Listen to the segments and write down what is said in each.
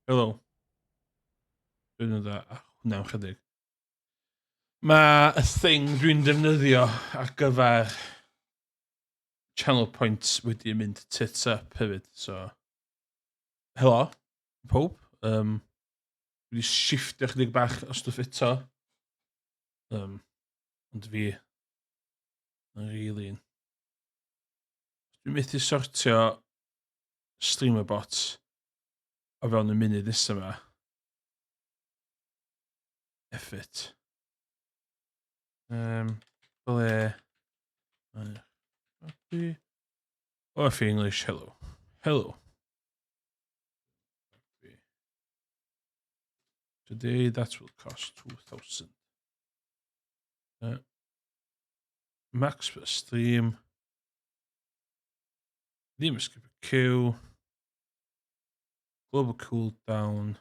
Helo. Dwi'n dda. Hwna'n chydig. Mae y thing dwi'n defnyddio ar gyfer channel points wedi mynd tits up hefyd, so... Helo, pob. Wedi shiftio chydig bach o stwff eto. Ond fi... Yn rili'n... Dwi'n methu sortio streamer bots o fewn y munud nesa yma. Effort. Ble... Oh, if English, hello. Hello. Today that will cost 2,000. Max per stream. Ddim skip a queue. Global cooldown.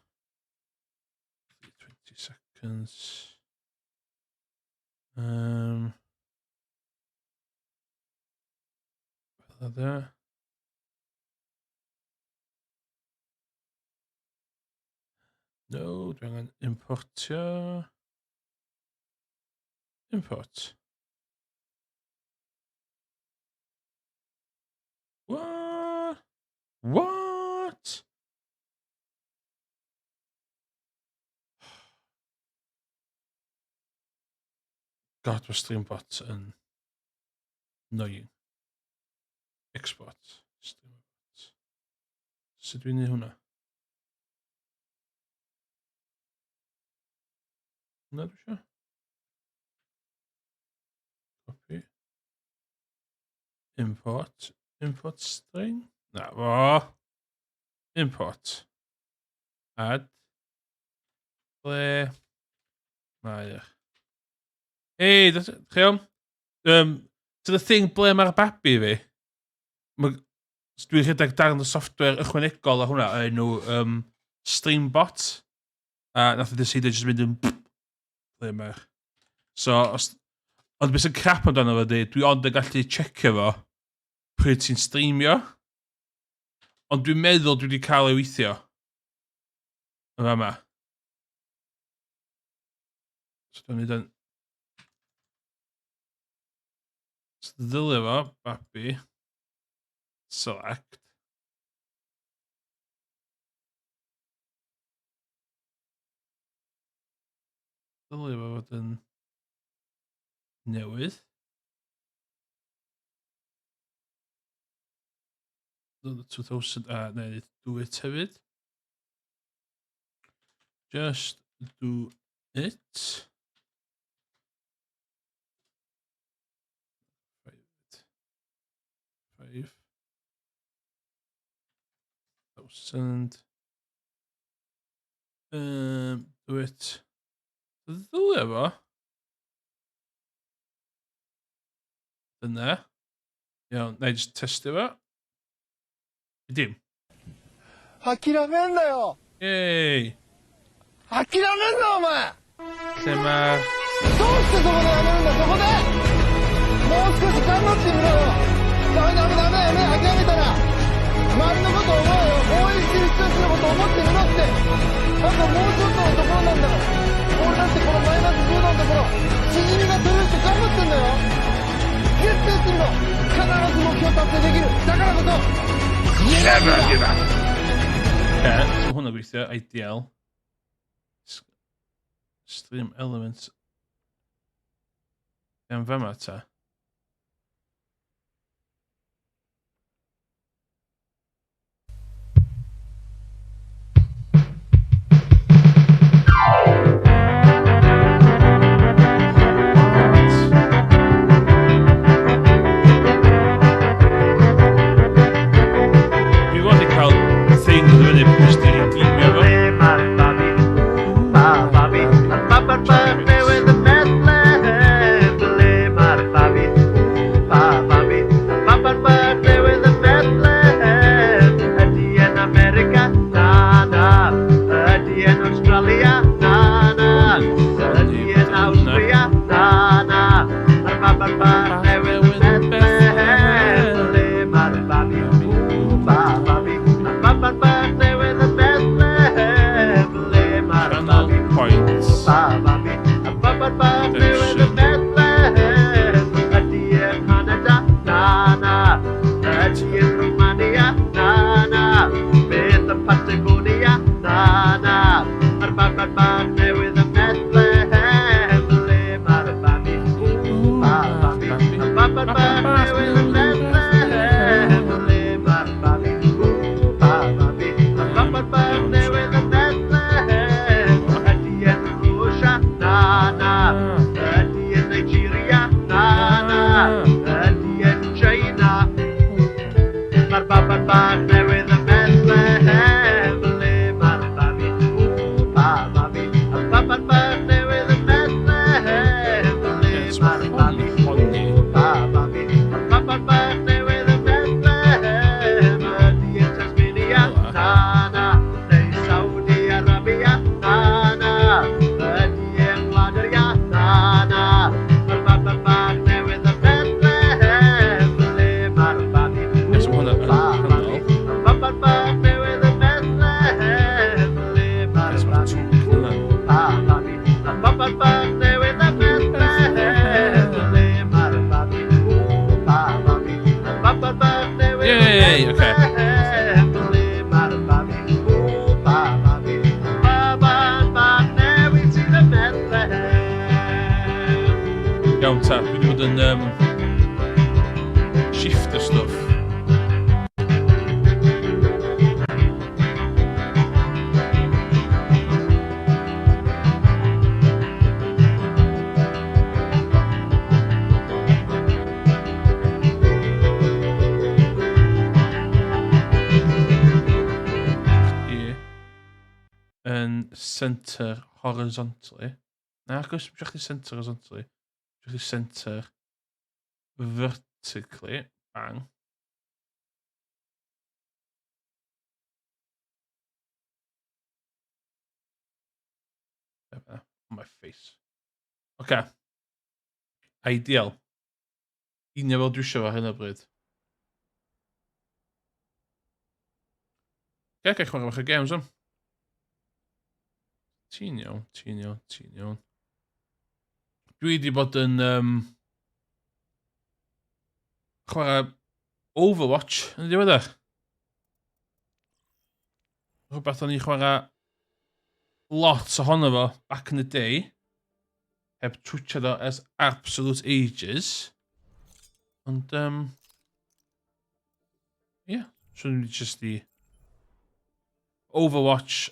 20 seconds. There. No, dwi angen importio. Import. What? What? God, mae stream bot yn annoying. Export. Stream bot. Sut dwi'n neud hwnna? Hwnna dwi isio? Copy. Import. Import string? Na fo. Import. Add. Ble. Mae. Hei, chi iawn? So the thing ble mae'r babi fi? Dwi'n rhedeg darn y software ychwanegol a hwnna enw Streambot. A nath o decidio jyst mynd yn ble mae'r... So, ond beth sy'n crap amdano fo di, dwi ond yn gallu checio fo pryd ti'n streamio. Ond dwi'n meddwl dwi wedi cael ei weithio. Yn fama. So, dwi'n neud yn... So, ddylio fo, babi. Select. Dylai fo fod yn newydd. The 2000, no, do it hefyd. Just do it. Five. 1,000. Do it. Ddylai fo. Dyna. Iawn, na I just testio fo. Dim. 諦めんなよ Yay! 諦めんなお前 Lle ma... どうしてそこでやめるんだそこでもう少し頑張ってみろよダメやめ諦めたら周りのこと思うよ応援してる人たちのこと思ってみろってあともうちょっとのところなんだから俺だってこのマイナス10度のところしじみが取れるって頑張ってんだよ絶対やってみろ必ず目標達成できるだからこそ Never give up! So hwnna gweithio, ideal. Stream elements. Iawn fama ta. Yay, okay. Iawn ta, dwi wedi bod yn shifter stuff. Yn center horizontally. Na, agos, dwi'n chdi center horizontally. Dwi'n chdi center vertically. Bang. On my face. Okay. Ideal. Union fel dwi eisiau fo hyn o bryd. Gael chwarae bach o games am. Ti'n iawn. Dwi wedi bod yn chwarae Overwatch yn ddiweddar. Rhywbeth o'n i chwarae lot ohono fo back in the day. Heb twitchad o as absolute ages. Ond, yeah. So ni just i Overwatch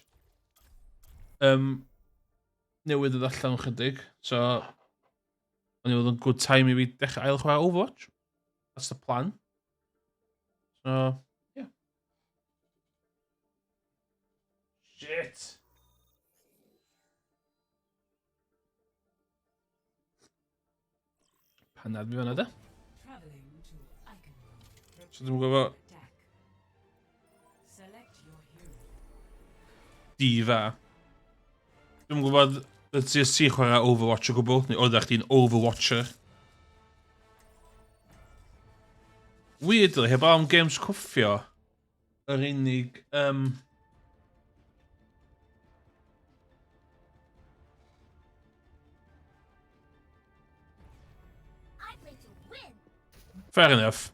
newydd ddod allan chydig. So, o'n i fod yn good time i fi dechrau ail chwarae Overwatch. That's the plan. So, yeah. Shit. Panad fi fanna da. So, dwi'n gwybod difa. Dwi'n gwybod y ti chwarae Overwatch o gwbl, neu oeddech chdi'n Overwatcher. Weirdly, heb am games cwffio, yr unig fair enough.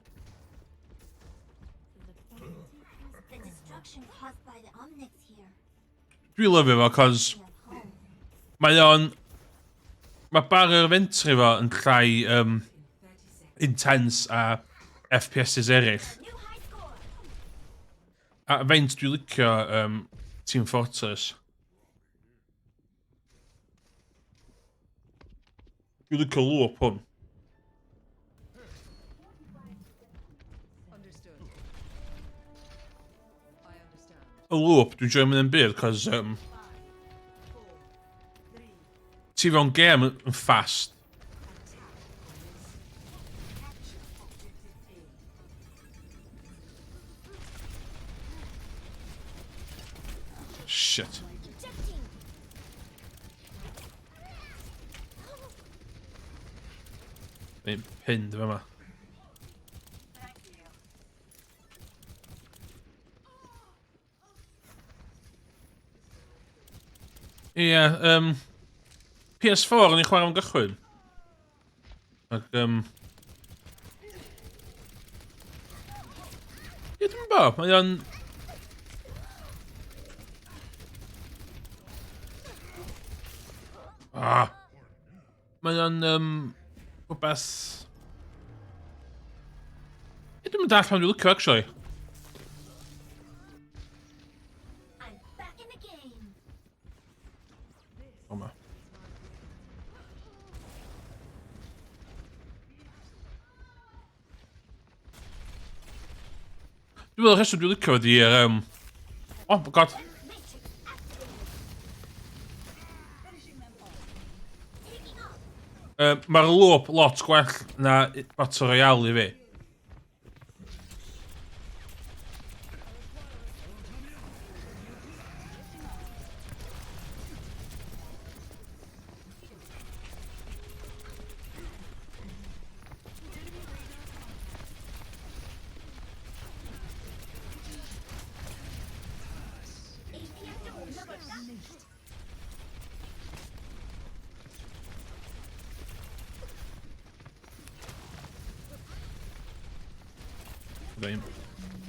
Dwi'n lyfio fo, cos mae bar yr fentri fo yn llai intense a FPS's eraill. A feint dwi'n licio Team Fortress. Dwi'n licio loop hwn. Y loop, dwi'n joio mynd yn byr, cos ti fewn game yn fast. Shit. Fi'n pinned fe yma. Ie, PS4 yn ei chwarae am gychwyn. Ac, ie, dwi'n bo, mae o'n... Mae o'n, rhywbeth Dwi'n mynd all pan dwi'n licio, actually. O, ma. Dwi'n meddwl rheswm dwi'n licio ydi'r, oh my god. Mae'r loop lot gwell na Battle Royale i fi.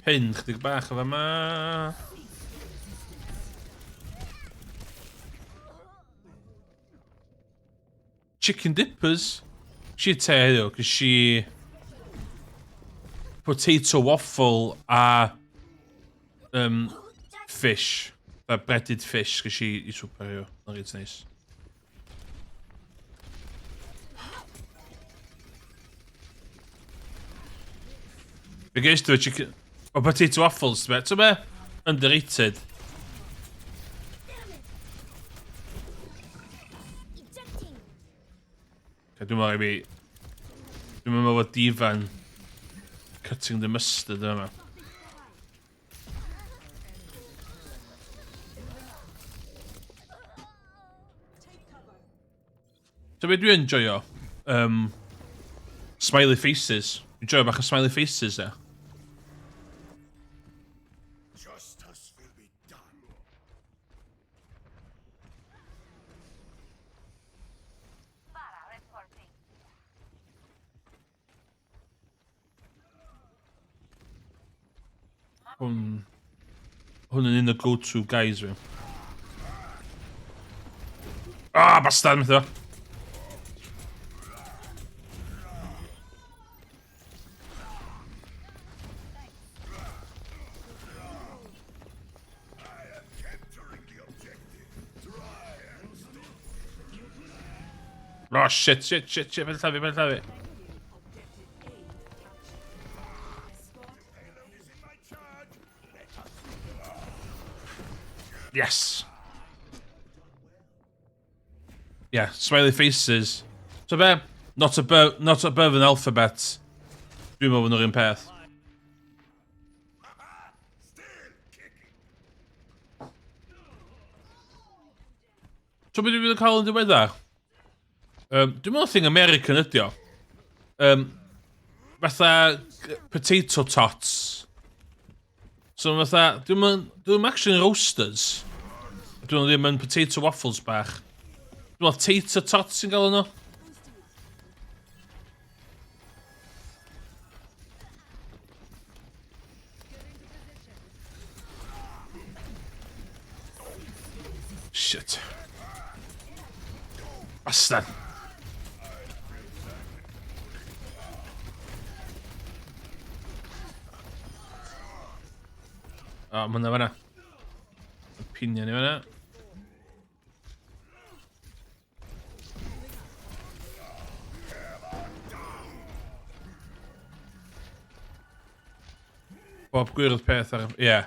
Hyn, chydig bach o fa ma. Chicken dippers. She te heddiw, cos she potato waffle a fish. Breaded fish, cos she I swper heddiw. Yn reit neis. Fe geis dwi chicken... O potato waffles, be? To be? Underrated. Dwi'n meddwl i fi... Dwi'n meddwl fod difan... Cutting the mustard yma. So be dwi'n enjoyo? Smiley faces. Dwi'n enjoyo bach o smiley faces, e? Hwn yn un o go-to guys fi. Ah, bastard, myth o. Oh, shit, fe'n llafi. Yes. Yeah, smiley faces. So be? Not above an alphabet. Dwi'n meddwl nhw'r un peth. So be dwi'n cael yn diweddar? Dwi'n meddwl thing American ydi o. Fatha potato tots. So fatha, dwi'n actually roasters. Dwi'n ddim yn potato waffles bach. Dwi'n meddwl tater tots sy'n gael yno. Shit. Bastard. O, ma' hwnna fanna. Opinion i fanna. Bob gwirdd peth ar... Ie.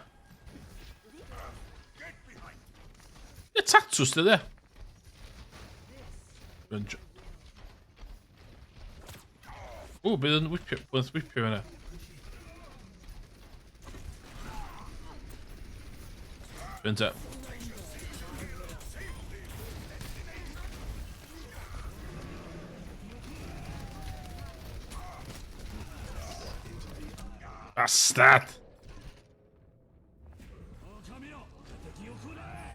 Ie, tatws dy de. O, bydd yn whipio fanna. Bynt e. Bastard!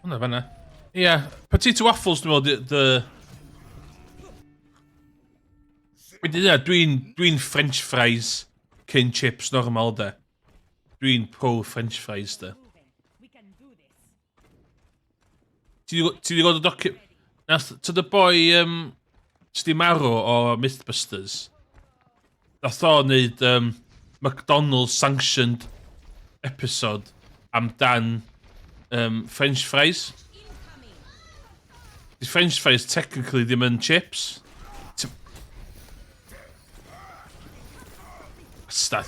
Hwna fanna. Ie, potato waffles dwi'n meddwl, Dwi'n French fries cyn chips normal, de. Dwi'n pro French fries, de. Ti di gweld y docu... To the boy, ti di marw o Mythbusters. Nath o wneud McDonald's sanctioned episode amdan French fries. The French fries technically ddim yn chips. Stad.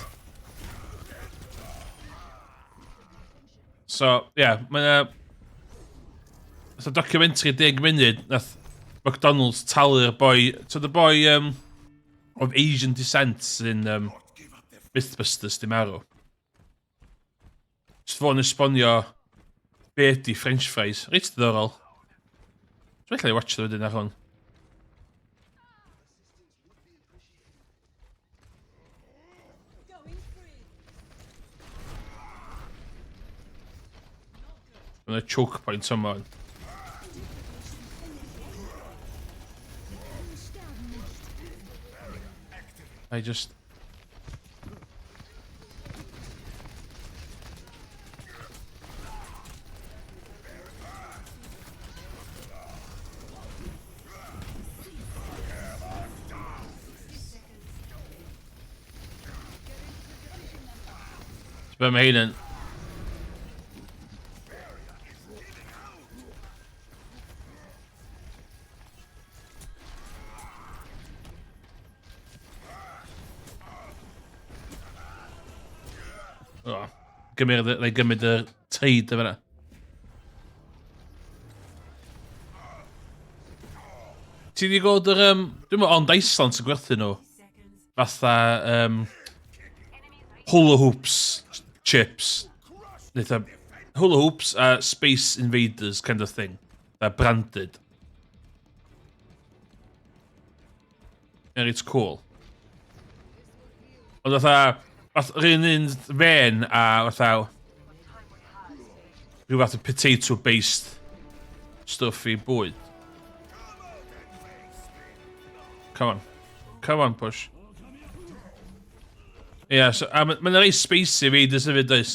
So, yeah, mae'n a documentary 10 munud nath McDonald's talu'r boy, the boy of Asian descent in Mythbusters di marw. Just fo'n esbonio be ydi French fries. Reit diddorol. Dwi'n meddwl I watch the wedyn ar hwn. Mae'n choke point someone. I just... Be mae hyn yn... Gymryd y treid efo na. Ti wedi gweld yr... Dwi'n meddwl ond Iceland sy'n gwerthu nhw. Fatha... hula hoops chips. Neitha... Hula hoops a Space Invaders kind of thing. They're branded. And it's cool. Ond fatha... Rhywun un fen a fatha... Rhyw fath o potato-based stuff I bwyd. Come on. Come on, push. Yeah, so... Mae'n rei spicy fi, dys hefyd, dys.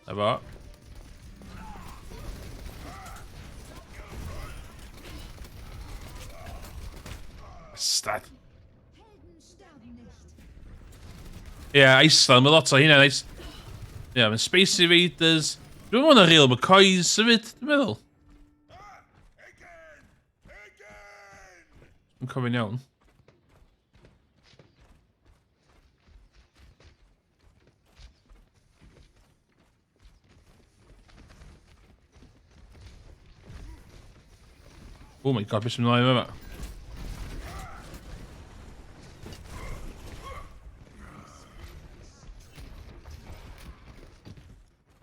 Efo. Stad. Yeah, Iceland, mae lot o hynna nice. Yeah, mae'n Space Invaders. Dwi'n meddwl na real McCoys sefyd, dwi'n meddwl. Dwi'n cofio'n iawn. Oh my god, beth sy'n ymlaen yma?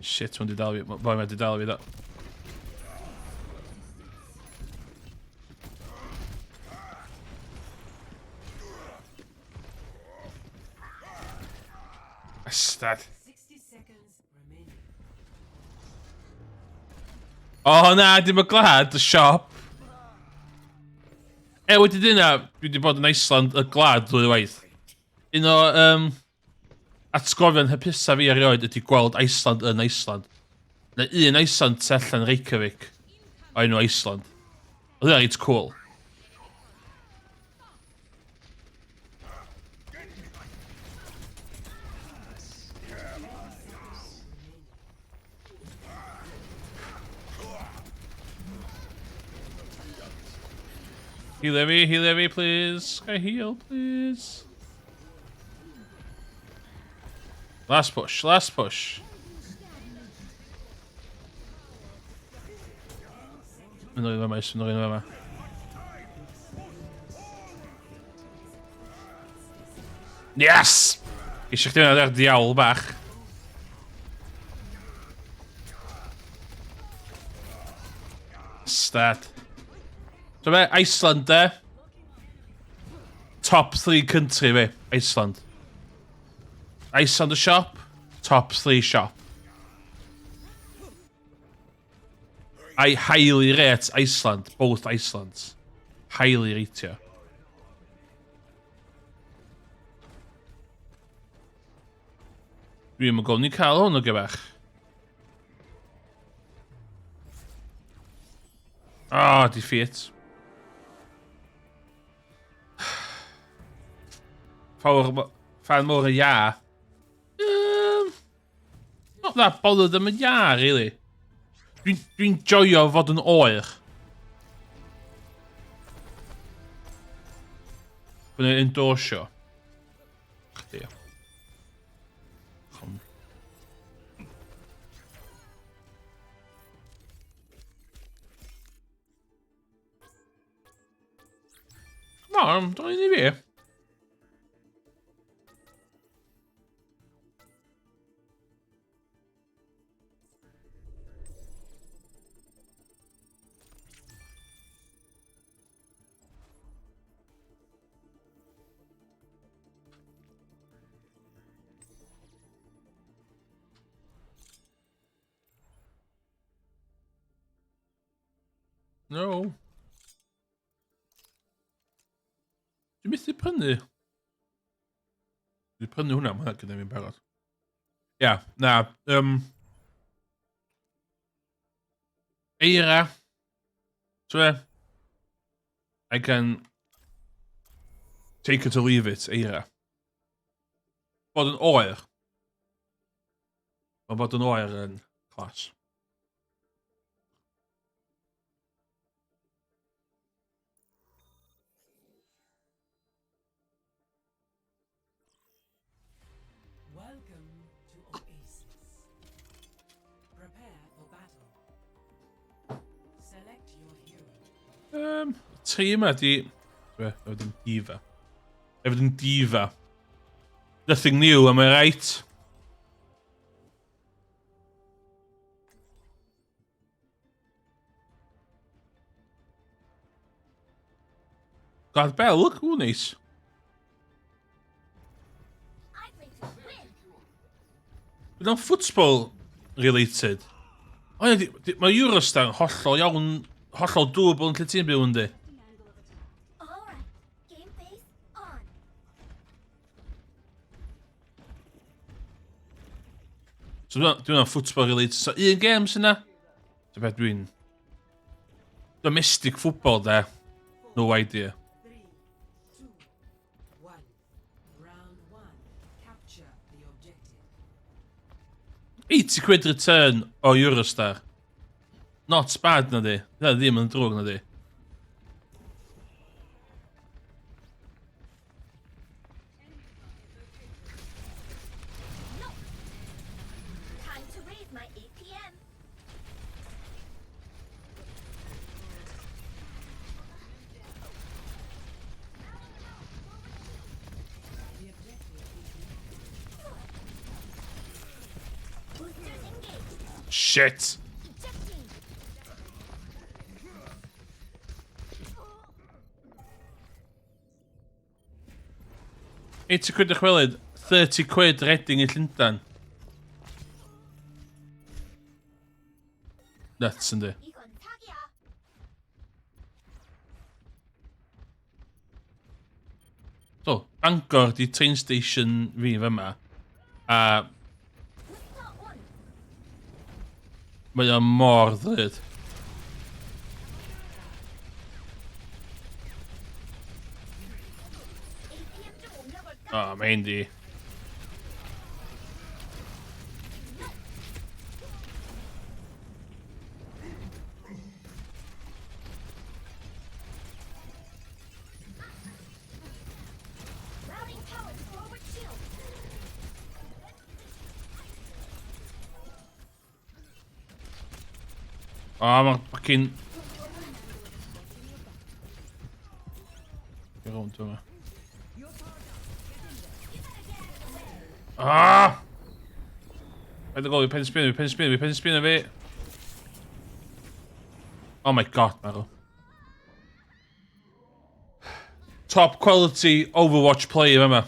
Shit, mae'n didal fi. Boi, mae'n didal fi, da. Ystad. Oh, na, dim y glad, y siop. Wedi dyna, dwi wedi bod yn Iceland y glad ddwy waith. Un o, atgofion hypusa fi erioed ydy gweld Iceland yn Iceland. Na un Iceland tu allan Reykjavik o enw Iceland. Oedd hynna reit cool. Heal me, please. Can I heal, please? Last push, last push. Mynd o'r yma. Yes! Eisiau chdi wneud ar diawl bach. Stad. So be, Iceland de. Top 3 country fi, Iceland. Iceland a shop, top 3 shop. I highly rate Iceland, both Icelands. Highly rate you. Dwi'n mynd ni cael hwn o gebach. Ah, defeat. fan mor yn ia. Not that bothered am yn ia, really. Dwi'n joio fod yn oer. Bydd yn endorsio. Chdi. Come on, don't you fi? No. Dwi'n methu prynu. Dwi'n prynu hwnna, mae hwnna gyda fi'n barod. Ia, na. Eira. So, I can take it or leave it, eira. Bod yn oer. Mae bod yn oer yn clas. Tri yma di... Efo yn diva. Efo yn diva. Nothing new, am I right? God Bell, look, ooh, nice. Bydd o'n football related. O ie, mae Eurostar hollol iawn, hollol dwbl yn lle ti'n byw yndi. So dwi'n football related. So un game sy'n na. So beth dwi'n... Domestic football there. No idea. 3, 2, 1. Round 1. Capture the objective. £80 return o Eurostar. Not bad na di. Na ddim yn drwg na di. Shit. £80 dychwelyd, £30 redding I Llundan. Nuts yndi. So, Bangor di train station fi fyma. A... Mae o mor ddryd. O, mae hyn di. O, mae'n fucking... Get rownd yma. Ah! Paid o gofio, pen spinner fi. Oh my god, Meryl. Top quality Overwatch player yma.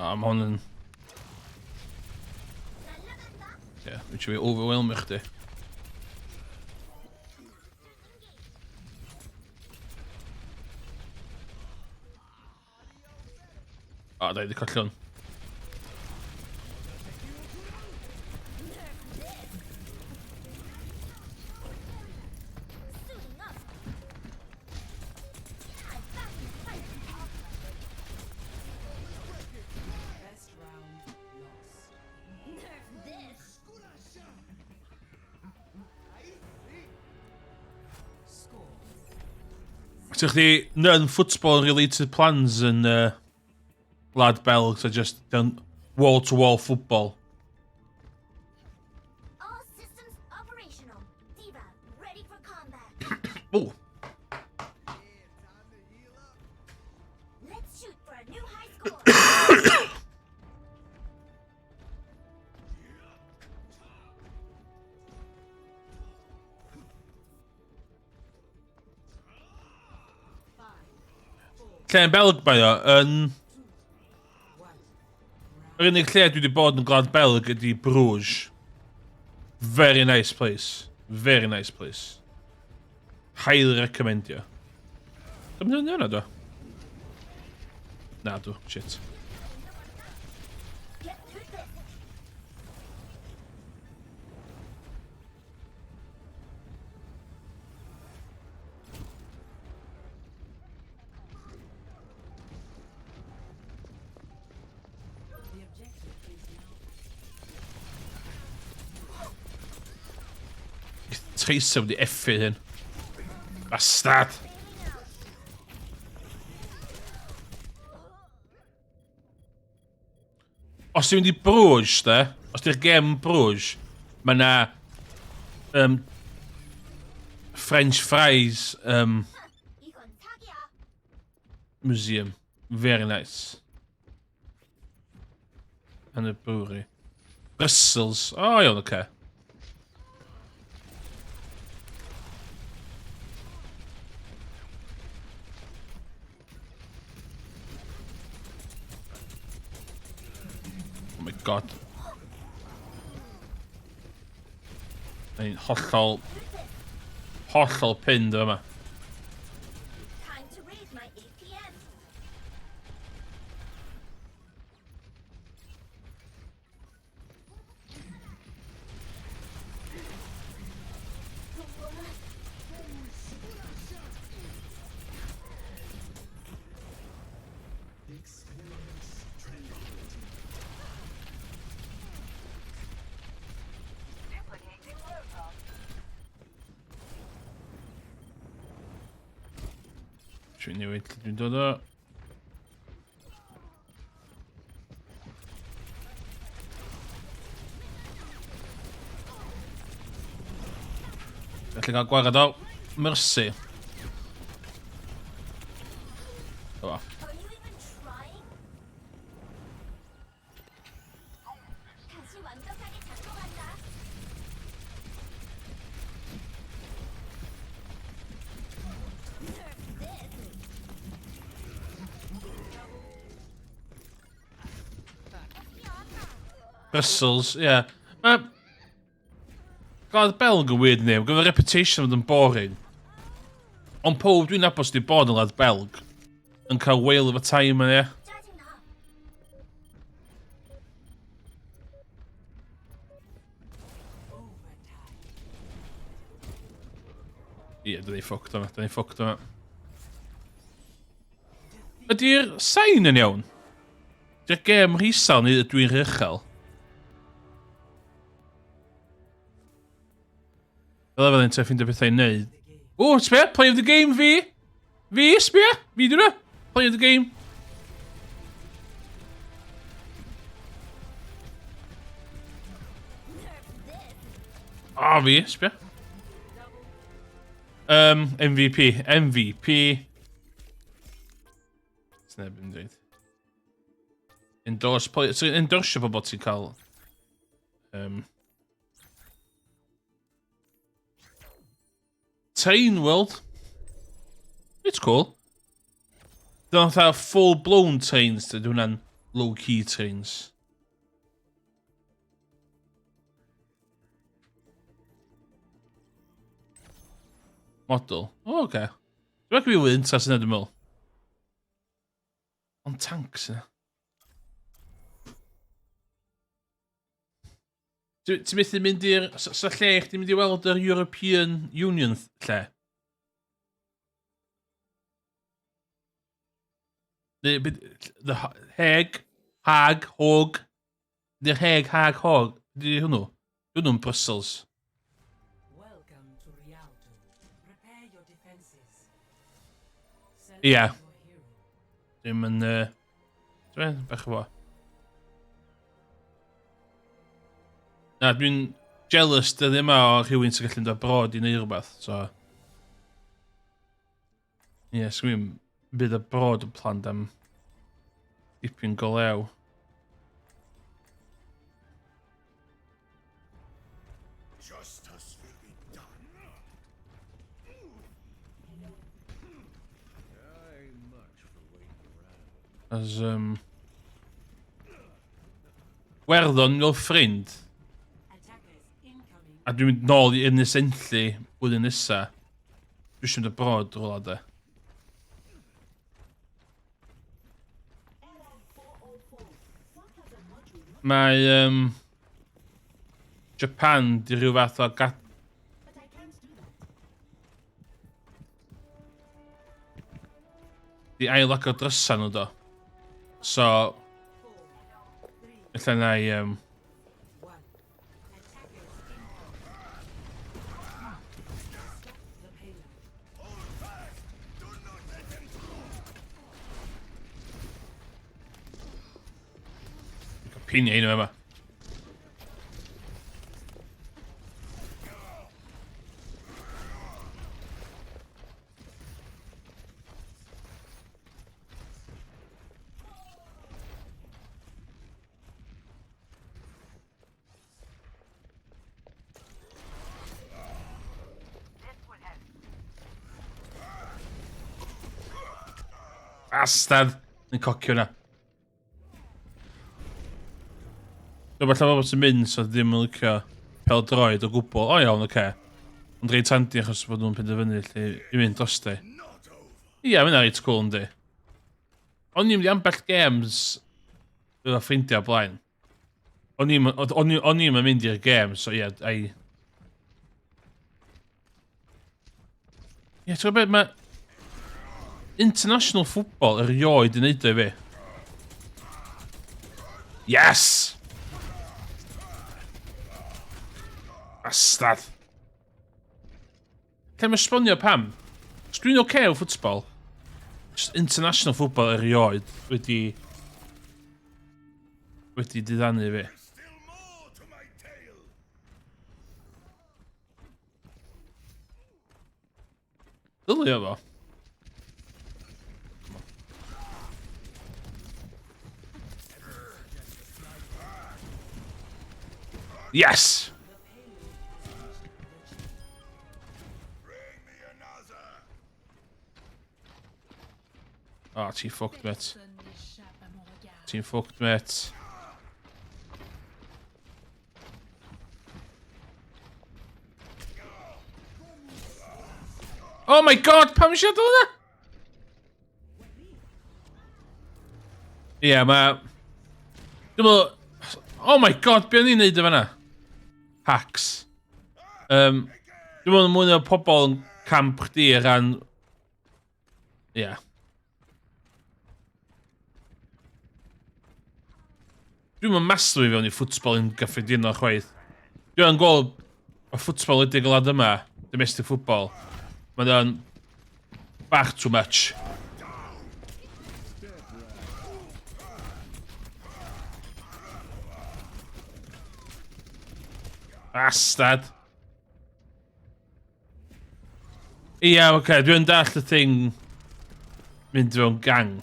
Am hwn yn... Ie, wyt fi overwhelm i chdi. O, da i di collon. So chdi non-football-related plans yn Lad Belg, so just done wall-to-wall football? All systems operational. Diva, ready for combat. Oh, Let's shoot for a new high score. Lle yn Belg mae o, yr unig lle dwi wedi bod yn Gwlad Belg ydi Bruges. Very nice place. Very nice place. Highly recommendio. Dwi'n mynd yna do? Na do, shit. Get through this. The objective is now Treisio wedi effi hyn. Bastard. Os ti'n mynd i Bruges, de, os di'r gem Bruges, mae na French fries 이건 사기야. museum. Very nice. And a brewery. Brussels. Oh, iawn, oce. Oh my god. Ein hollol pinned yma. Time to raise my APM. Dwi'n newid lle dwi'n dod o. Gallu cael gwared o. Mercy. O. Are you even trying? 다시 완벽하게 작동한다. Brussels, yeah. God, Belg yn weird name. Gyda'r reputation of them boring. Ond pob dwi'n nabod sydd wedi bod yn Lad Belg yn cael whale of a time yn e. 짜증나. Ie, dyn ni ffucked yma, dyn ni ffucked yma. Ydy'r sain yn iawn? Ydy'r gem rhisal neu ydw i'n rychel? Fel efo ddyn te ffeindio bethau i neud. O, sbia, play of the game fi! Fi, sbia! Fi dwi'n play of the game. O, fi, sbia. MVP. MVP. Sneb yn dweud. Endorse play. So, endorsio pobl ti'n cael. Train World. It's cool. Dyna'n fatha full-blown trains, dyd hwnna'n low-key trains. Model. O, oce. Dwi'n meddwl fi interest yn edrych mwyl. Ond tanks yna. Ti'n methu mynd i'r... Sa lle eich ti'n mynd i weld yr European Union lle? The Hague, Hog. The Hague, Hog. Di hwnnw? Di hwnnw'n Brussels. welcome to Rialto. Prepare your defenses. Ia. Dim yn... Dwi'n bach o fo. Na, dwi'n jealous dyddi yma o rhywun sy'n gallu dod brod i neud rhywbeth, so... Ie, sgwyn bydd y brod yn plan am dipyn go lew. As, werddon fel ffrind, a dwi'n mynd nôl i Ynys Enlli blwyddyn nesa. Dwi'n siŵr y brod rhywle de. Mae Japan di rhyw fath o di ail-agor drysa nhw do. So, illa na i pinia un o yma. Bastard! Yn cocio hwnna. Dwi'n falle bobl sy'n mynd so ddim yn licio pêl-droed o gwbl. O iawn, oce. Ond rhaid tandi achos bod nhw'n penderfynu i mynd drosti. Ia, mae'n rhaid cool yndi. O'n i'n mynd i ambell games gyda ffrindiau blaen. O'n i'n mynd i'r games, so ie, ai... Ie, ti'n gwybod beth, mae... International football erioed yn neud o i fi. Yes! Bastard. Lle mae sbonio pam? Os dwi'n oce o ffwtsbol, just international football erioed wedi diddannu fi. Dylio fo. Yes! Oh, ti'n fucked, mate. Ti'n fucked, mate. Oh my god, pam eisiau dod hwnna? Ie, ma... Dwi'n meddwl... Oh my god, be o'n i'n neud o fanna? Hacks. Dwi'n meddwl mwy o pobl yn camp chdi ar ran... Ie. Dwi'n meddwl maslo i fewn i ffwtsbol yn gyffredinol chwaith. Dwi'n gweld y ffwtsbol ydy glad yma, domestic football. Mae'n bach too much. Bastard. Ia, oce, dwi'n dall y thing mynd fewn gang.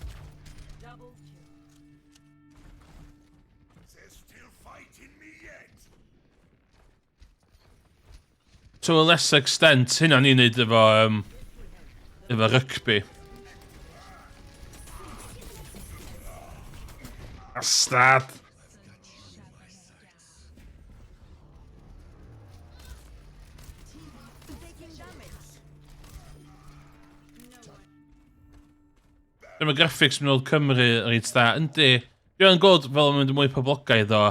To a less extent, hynna ni'n neud efo rygbi. Bastard. Dyma graphics mynd o'r Cymru reit da. Yndi, dwi'n gweld fel yn mynd mwy poblogaidd o.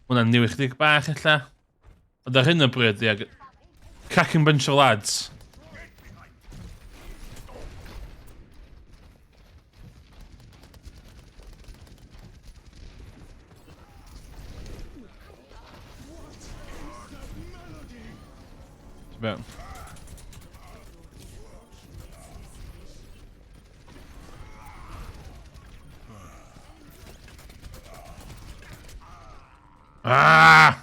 Hwna'n niw i chdig bach illa. Ond ar hyn o bryd, ia, cracking bunch of lads. Ah!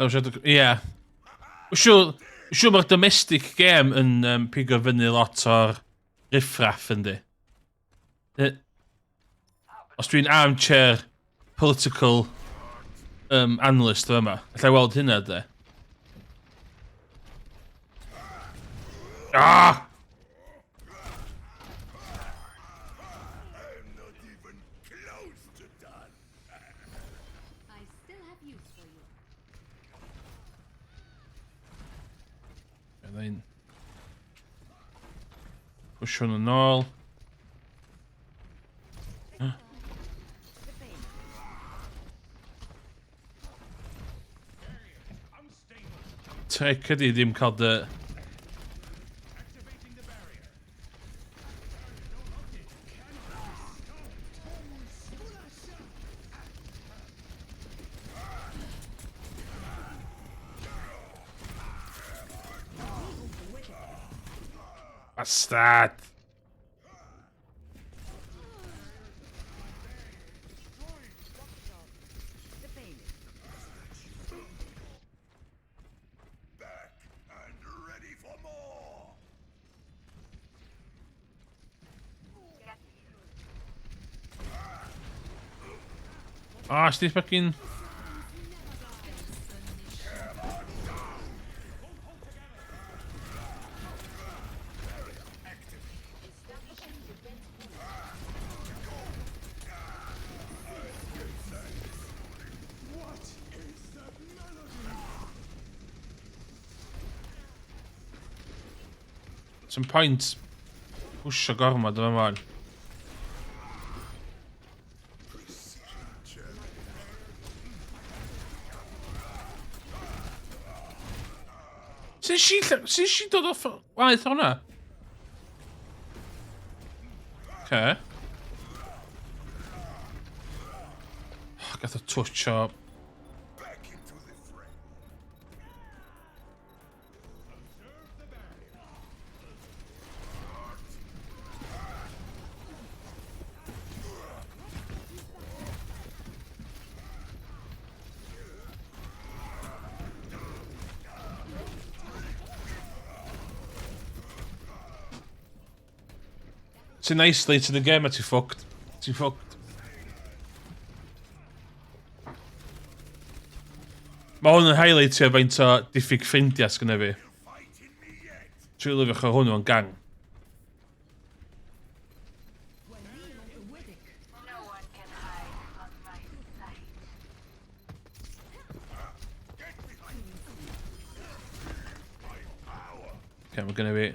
Ie. Siwr mae'r domestic game yn pigo fyny lot o'r riffraff yndi. Os dwi'n armchair political analyst o yma, allai weld hynna de. Ah! I still have use for you. And then push hwn yn ôl. Tech ydi ddim cael dy... Bastard! Ah, Steve fucking... Some point pwysio gormod yma maen. Sy'n si dod off waith hwnna? Okay. Gath o touch o... Ti'n isolated the game a ti'n fucked. Ti'n fucked. Mae hwn yn highlightio faint o diffyg ffrindiau sgynna fi. Trwy lyfio'ch o hwnnw yn gang. No one can hide on my sight. Okay, mae gynna fi...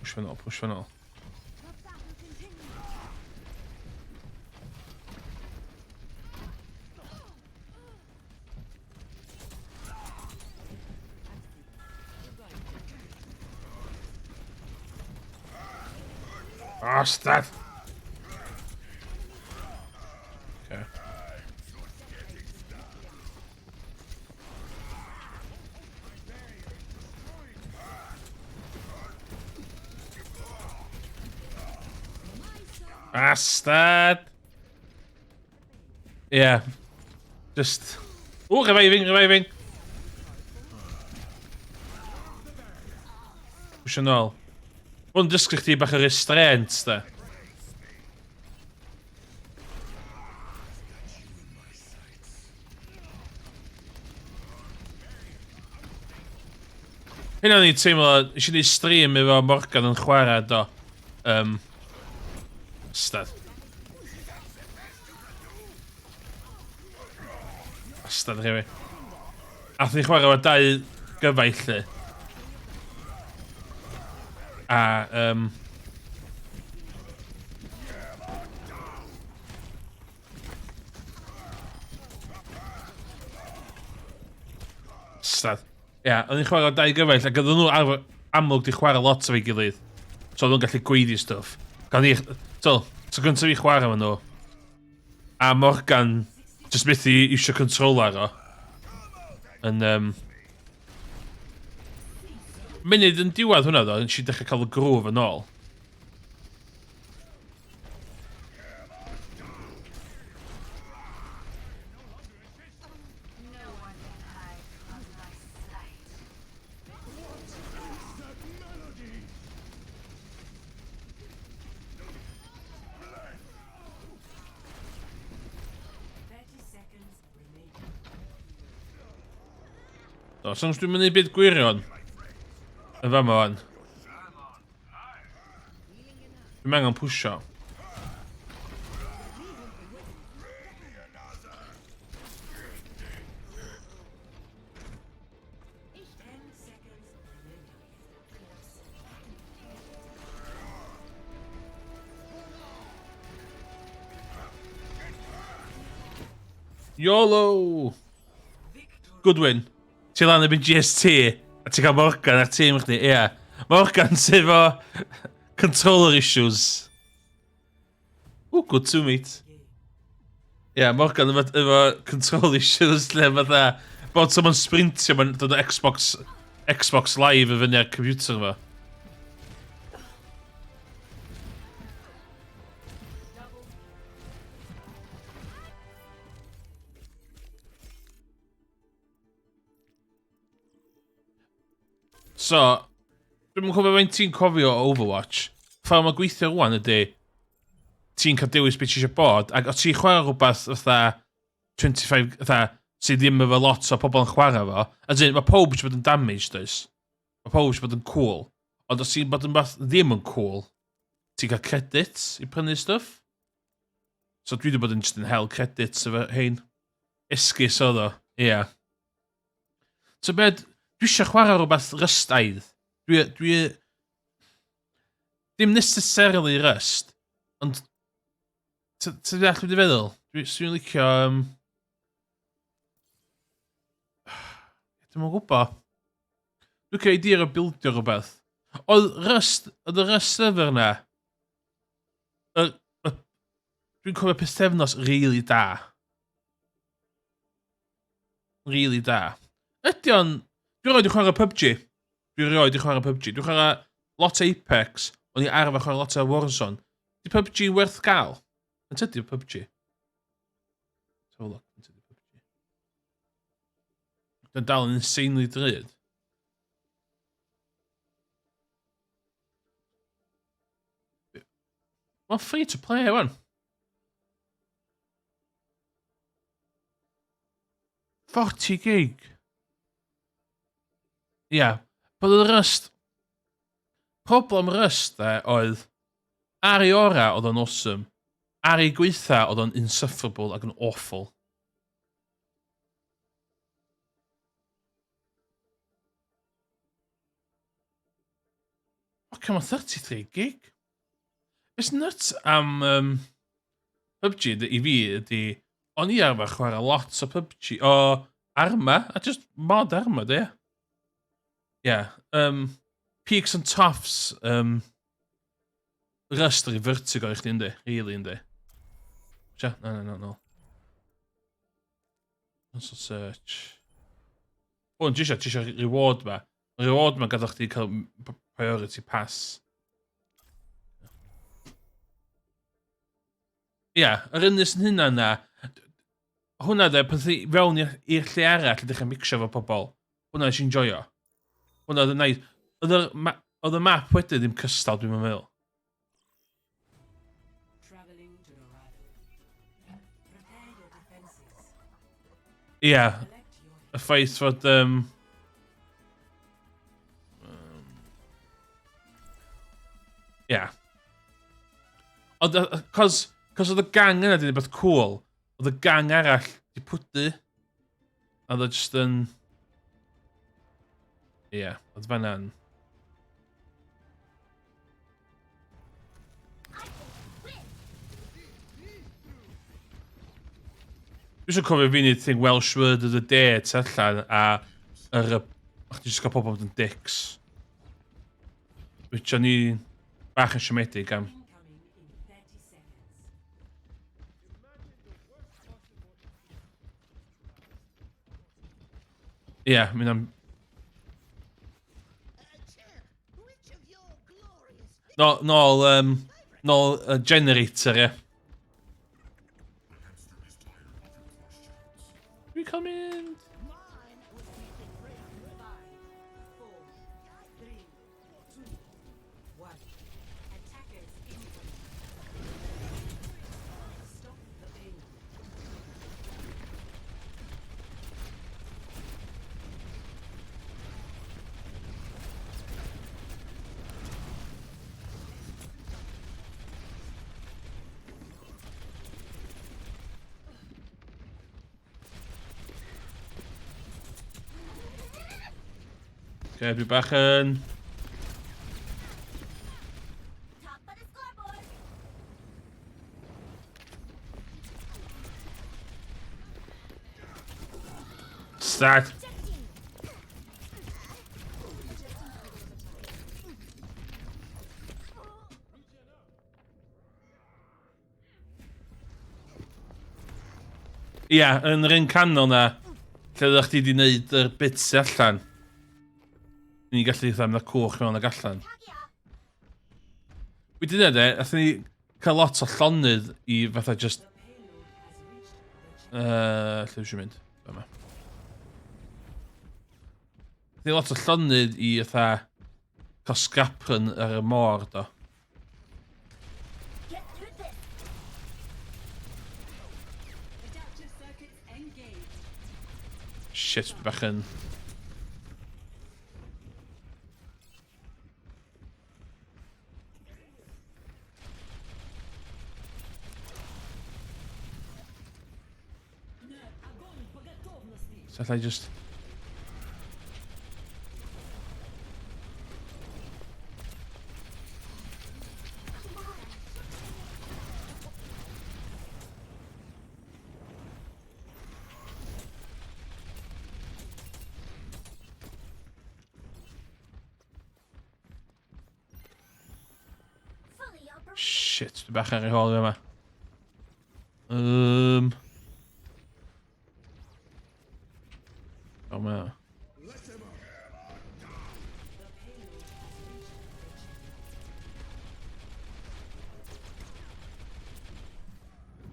Push fan ôl, push fan ôl. Ah, stad! Okay. Bastard! Yeah. Just... Oh, reviving, reviving! Push yn ôl. Hwn dysgu chdi bach o restraint, da. Hynna ni teimlo, eisiau ni stream efo Morgan yn chwarae do. Bastard. Bastard rhewi. Ath ni chwarae efo 2 gyfaill lle. A, Bastard. Ia, o'n i'n chwarae o 2 gyfaill ac oedden nhw amlwg di chwarae lot o'i gilydd. So oedden nhw'n gallu gweiddi stwff. Gan i... So gyntaf fi chwarae efo nhw. A Morgan just methu eisiau controlar o. Yn, munud yn diwedd hwnna ddo, nes i dechrau cael y grŵf yn ôl. O, so dwi'n mynd i byd gwirion. Yn fama fan. Dwi'n angen pwysio. YOLO! Good win. Ti lan erbyn GST, a ti'n cael Morgan ar tîm chdi, ia. Morgan sydd efo controller issues. Ooh, good to meet. Ia, Morgan efo control issues, lle fatha, bod someone sprintio, mae'n dod o Xbox Live y fyny ar computer fo. So, dwi'n mwyn cofio fain ti'n cofio o Overwatch. Ffordd mae gweithio rwan ydy, ti'n cael dewis beth eisiau bod, ac o ti'n chwarae rhywbeth fatha 25, fatha, sydd ddim efo lot o pobl yn chwarae fo, a dyn, mae pob eisiau bod yn damaged, does? Mae pob eisiau bod yn cool. Ond os ti'n bod yn beth ddim yn cool, ti'n cael credits i prynu stuff. So dwi wedi bod yn just yn hel credits efo hein. Esgus oedd o, ia. So beth, dwi eisiau chwarae rhywbeth rystaidd. Dim necessarily ryst, ond ti'n deall wedi feddwl? Dwi'n licio... Dwi'n mwyn gwybod. Dwi'n cael idea o bildio rhywbeth. Oedd y ryst server na, dwi'n cofio pethefnos really da. Really da. Ydy o'n... Dwi'n rhoi di chwarae PUBG. Dwi'n chwarae lot o Apex, ond i arfer chwarae lot o Warzone. Di PUBG werth gael? Yn tydi PUBG? Dwi'n dal yn insanely drud. Mae'n free to play ewan. £40. Ia, bod y rust... Problem rust oedd... Ar ei ora oedd o'n awesome. Ar ei gweitha oedd o'n insufferable ac yn awful. Come on, 33 gig? It's nuts am PUBG i fi ydi... O'n i arfer chwarae lot o PUBG, o Arma, a just mod Arma, de. Yeah, Peaks and Troughs, Rust ar ei vertigo i chdi, yndi? Really, yndi? Sia? No. Console search. O, yn tisio reward ma. Reward ma gada chdi cael priority pass. Ia, yr ynnes yn hynna na, hwnna de, pan thi fewn i'r lle arall ydych chi'n mixio fo pobl, hwnna eisiau enjoyo. Hwnna oedd yn neud. Oedd y map wedyn ddim cystal, dwi'n meddwl. Ia, y ffaith fod... Ia. Ond, cos oedd y gang yna wedi bod cool, oedd y gang arall di pwdu, a oedd just yn... Ia, oedd fanna'n... Dwi'n siŵr cofio fi'n neud thing Welsh Word of the Day tu allan a yr... Ach, ti'n just cael pobl yn dicks. Which o'n i bach yn siomedig am. Ie, mynd am... Nôl generator, ie. We come in. Okay, dwi bach yn... Top of the scoreboard. Start. Ia, yn yr un canol na, lle ddech chi wedi gwneud yr bits allan. Ni'n gallu eitha mynd â cwch mewn ag allan. Tagia. Wedi dweud athyn ni cael lot o llonydd i fatha just... lle eisiau mynd? Yma. Athyn ni lot o llonydd i fatha cael scrapron ar y môr, do. Get through this. Shit, dwi bach yn... So allai just... Fully operational. Shit, dwi bach ar ei hol yma. Oh, man.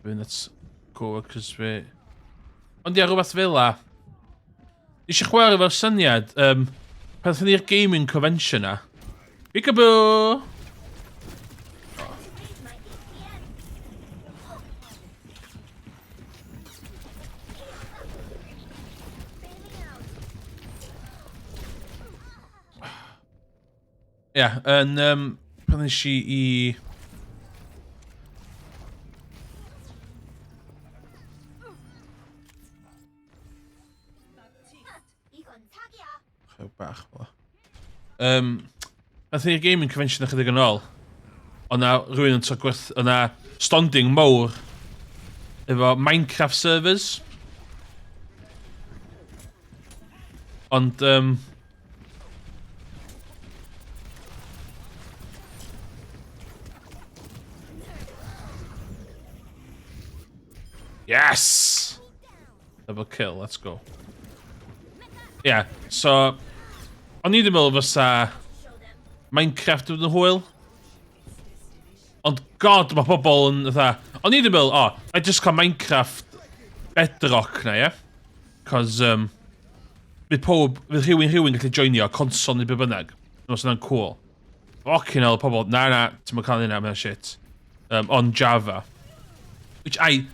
Let's go, cos fi... Ond ia, rhywbeth fel la. Eisiau chwarae efo'r syniad, pan ddyn ni'r gaming convention na. Peekaboo! Raise my ATM. Bailing out. Ia, pan nes i 이건 사기야. Chyw bach fel. Nath ni'r gaming convention ychydig yn ôl. Oedd na rhywun yn togwerth... Oedd na stonding mowr efo Minecraft servers. Ond... Yes! Double kill, let's go. Yeah, so... O'n i ddim meddwl fysa Minecraft yn hwyl. Ond god, mae pobl yn fatha... O'n i ddim meddwl, I just cael Minecraft Bedrock na, ie? Cos, bydd rhywun gallu joinio console neu be bynnag. Os yna'n cool. Fucking hell, pobl, na, ti'n mynd cael hynna, mae'n shit. On Java. Which I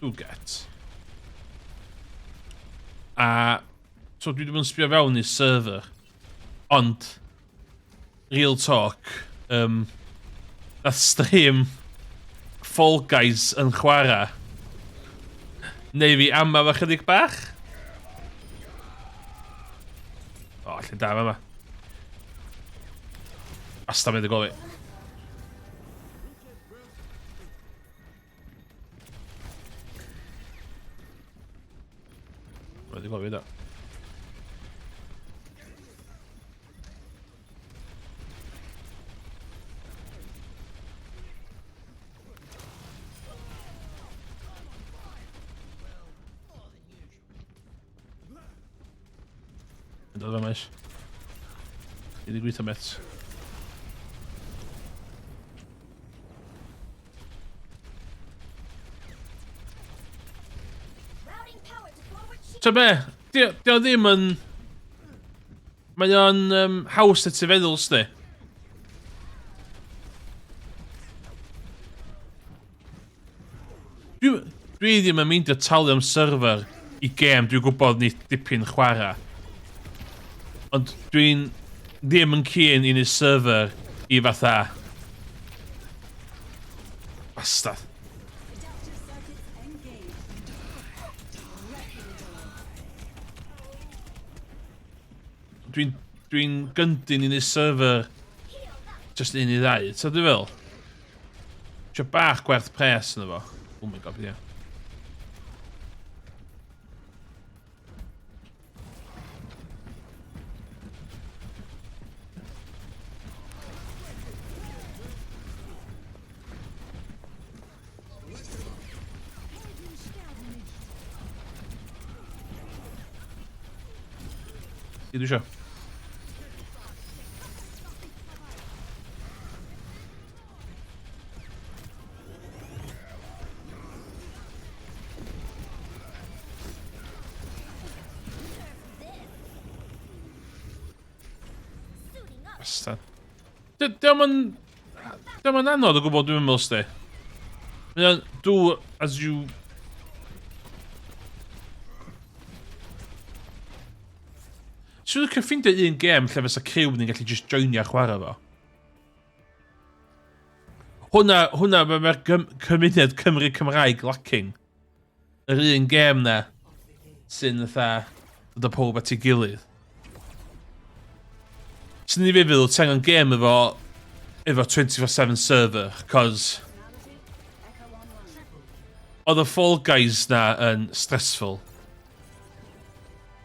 do get. So dwi ddim yn sbio fewn i server. Ond, real talk, nath stream Fall Guys yn chwarae. Neu fi ama fe chydig bach. Allan da fe yma. Asta mynd y gofi. Mynd y gofi da. dod fan maes. I di gweithio met. Routing power to forward shield. So be, di o ddim yn... Mae o'n haws at i feddwl, sdi. Dwi ddim yn meindio talu am server I gêm dwi'n gwybod ni dipyn chwarae. Ond dwi'n ddim yn keen I ni server I fatha... Bastard. Dwi'n gyndyn I ni server just un I ddau. So dwi'n fel? Tio bach gwerth pres yna fo. Oh my god, yeah. I dwi isio. Bastard. Diolch yn anodd o gwybod dwi'n meddwl sti. Mae o'n do as you... Swn i'n ffeindio un gêm lle fysa criw ni'n gallu just joinio a chwarae fo. Hwna mae'r cymuned Cymru Cymraeg lacking. Yr un gêm na sy'n fatha dod o pob at ei gilydd. Sy'n ni fi feddwl teng yn gêm efo 24/7 server, cos oedd y Fall Guys na yn stressful.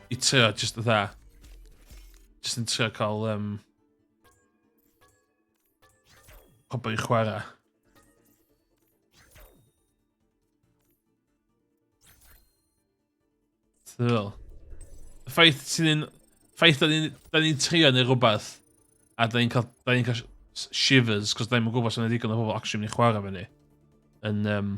I trio just fatha just yn trio cael pobl I chwarae. Fel. Y ffaith da ni'n trio neu rhywbeth a da ni'n cael shivers cos da ni'n gwybod sy'n digon o pobl actually mynd I chwarae fe ni yn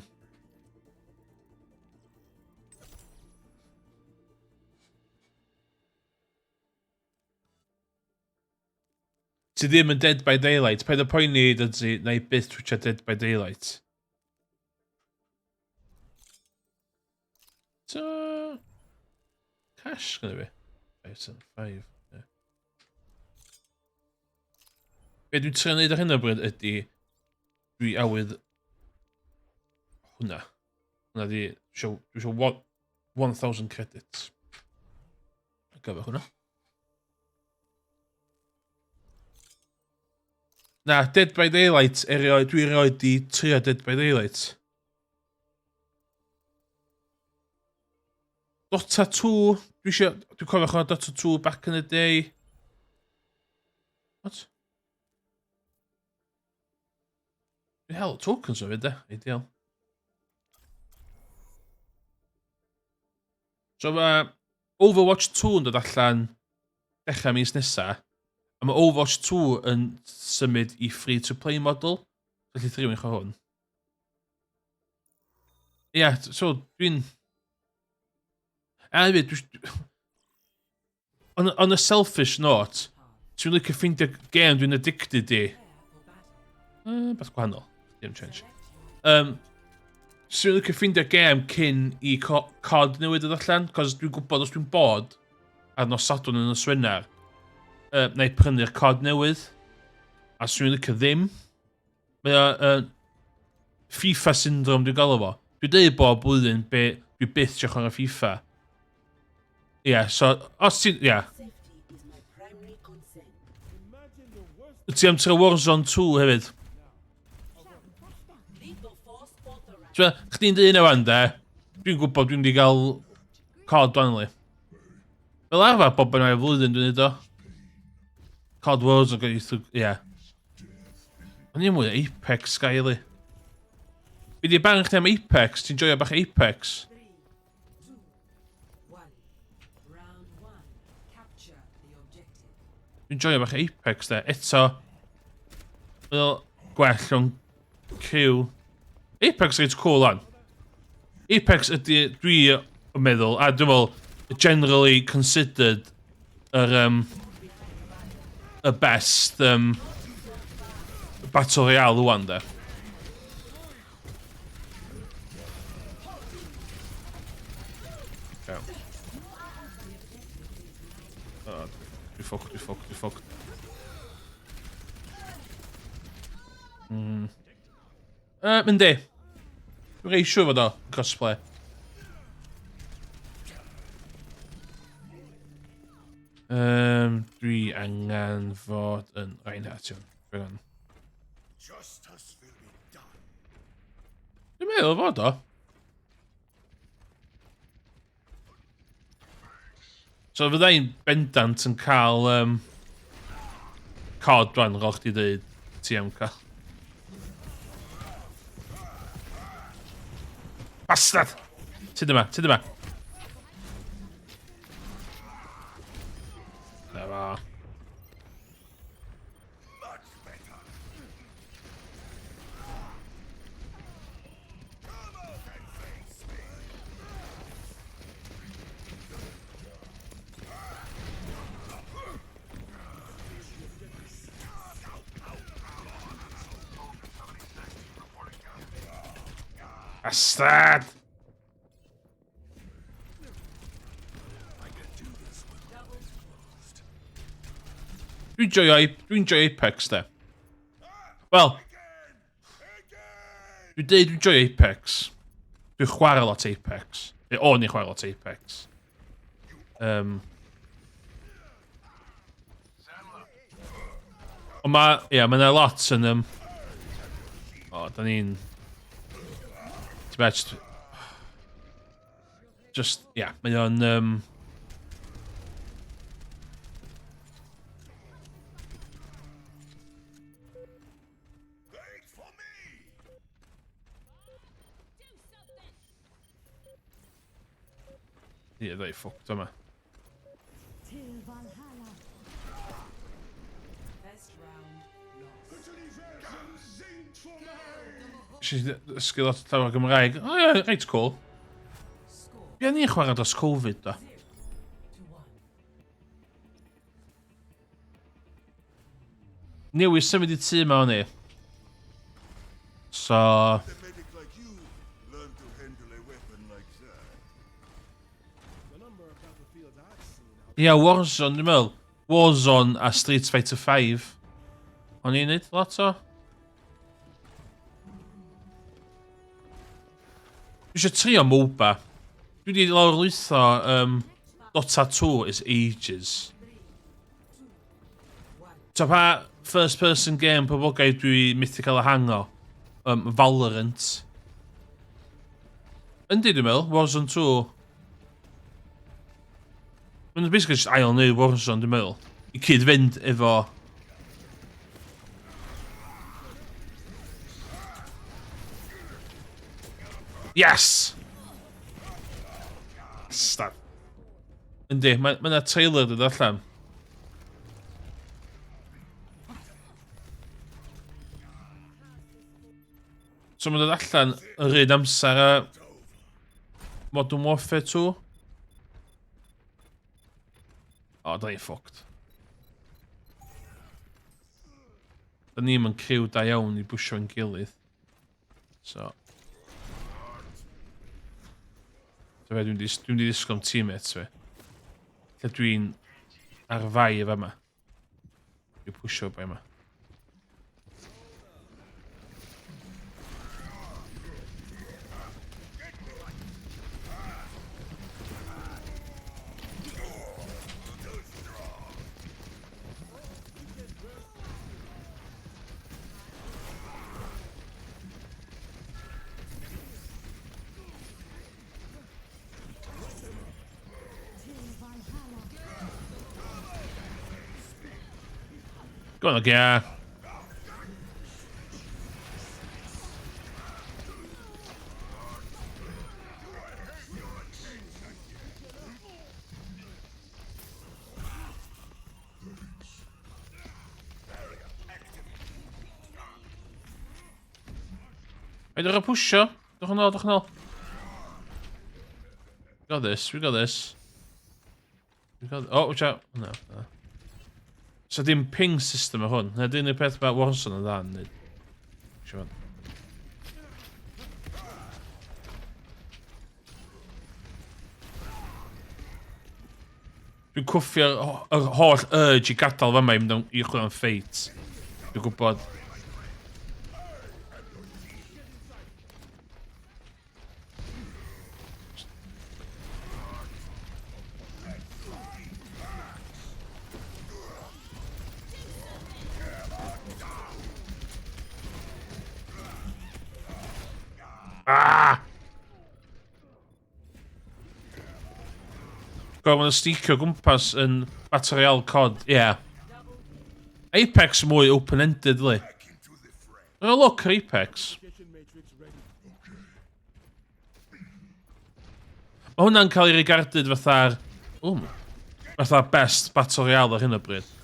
ti ddim yn Dead by Daylight. Paid o poeni dydy na I byth twitcha Dead by Daylight. So... Cash gyda fi. 575. Yeah. Be dwi'n trio neud ar hyn o bryd ydy... Dwi awydd... Hwna. Hwna di... Dwi isio 1000 credits. Gyfer hwna. Na, Dead by Daylight, dwi erioed di trio Dead by Daylight. Dota 2, dwi'n cofio chwarae Dota 2 back in the day. What? Dwi'n hel tokens o fi, de, ideal. So mae Overwatch 2 yn dod allan dechrau mis nesa. A mae Overwatch 2 yn symud I free-to-play model. Felly thriw i'ch o hwn. Ie, so dwi'n... A hefyd, on a selfish note, dwi'n licio ffeindio game dwi'n addicted I. Beth gwahanol. Dim change. Dwi'n licio ffeindio game cyn I COD newid yn allan, cos dwi'n gwybod os dwi'n bod ar nos Sadwrn yn y Swenar, na I prynu'r COD newydd, a swn i'n licio ddim. Mae o FIFA syndrome dwi'n galw fo. Dwi'n dweud bob blwyddyn dwi byth eisiau chwarae FIFA. Ie, so, os ti'n, ie. Ti am tro Warzone 2 hefyd. Chdi'n dweud yna wan, de, dwi'n gwybod dwi'n di gael COD wanli. Fel arfer bob yn o'r flwyddyn dwi'n neud o. COD Wars yn gweithio, ie. Ond ni'n mwy o Apex, Skyly. Fi di barn chdi am Apex, ti'n joio bach Apex? Dwi'n joio bach Apex de. Eto, fel gwell o'n cyw. Apex reit cool on. Apex ydy, dwi yn meddwl, a dwi'n meddwl, generally considered y best Battle Royale wan de. Okay. Oh, dwi ffuck. Mynd di. Dwi'n rei siŵr fod o cosplay. Dwi angen fod yn Reinhardt iawn. Dwi'n meddwl fod o. So fyddai'n bendant yn cael cod rwan, roch di dweud ti am cael. Bastard! Tyd yma. Na fa. Bastard! Dwi'n joio Apex de. Wel, dwi'n joio Apex. Dwi'n chwarae lot Apex. O'n i chwarae lot Apex. Ond ma' lot yn da ni'n just, mae o'n they fucked yma. She's dysgu lot o llawer Gymraeg. O ie, reit cool. Ie, ni'n chwarae dros Covid da. Newis symud i tŷ ma o'n i. So... Ie, Warzone, dwi'n meddwl. Warzone a Street Fighter 5. O'n i'n neud lot o. Dwi eisiau trio MOBA. Dwi wedi lawrlwytho Dota 2 is ages. So pa first person game poblogaidd dwi mythic cael y hango? Valorant. Yndi dwi'n meddwl, Warzone 2. Mae'n basically just ail neud Warzone dwi'n meddwl. I cyd-fynd efo... Yes! Stop. Yndi, mae yna trailer dod allan. So mae'n dod allan yr un amser a Modern Warfare 2. O, da ni'n ffucked. Da ni'n mynd criw da iawn i bwysio yn gilydd. So... Dwi'n di ddisgwyl am teammates fi. Lle dwi'n ar fai efo yma. Dwi'n pwysio o'r yma. Go on, yeah. Hey, they're a pusher. Toch nog, toch nog. We got this, we got this. We got... Oh, watch out. No, no. So dim ping system ar hwn. Na dyn ni'r peth about Warzone yn dda. Siwan. Dwi'n cwffio'r holl urge I gadael fa ma I chwilio am ffeit. Dwi'n gwybod. Ah! Gorfod yn sticio gwmpas yn Battle COD, yeah. Apex mwy open-ended, li. Oh, look, Apex. Mae hwnna'n cael ei regarded fatha'r... fatha'r best Battle Royale ar hyn o bryd.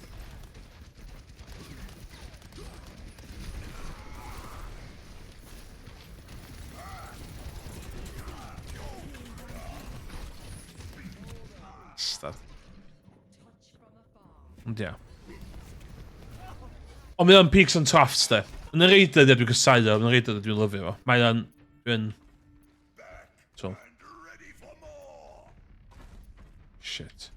Ond ia. Ond mae o'n peaks and troughs, de. Yn yr eidl dwi'n gysau o, yn yr eidl dwi'n lyfio fo. Mae o'n... dwi'n... So. Shit.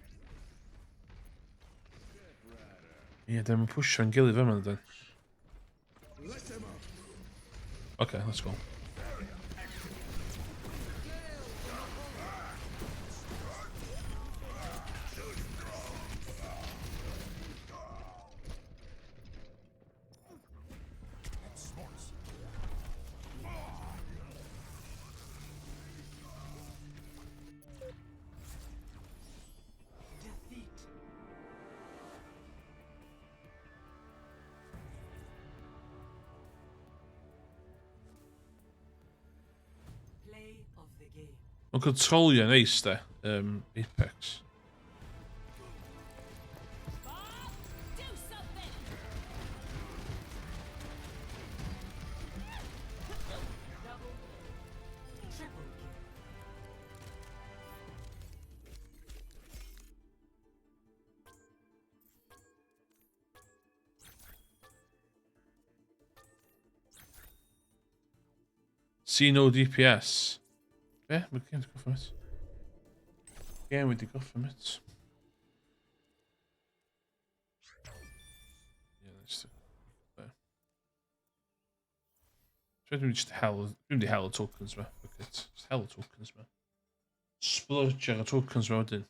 Ie, dwi'n pwysio yn gilydd fe, man, dyn. Okay, let's go. Mae'n controlio neis, de. Apex. See no DPS. Yeah, we can't go from it. Yeah, we did go from it. Yeah, let's do that. Try to reach the hell. Do the hell tokens, man. Look at it. Hell tokens, man. Splurge our tokens, man.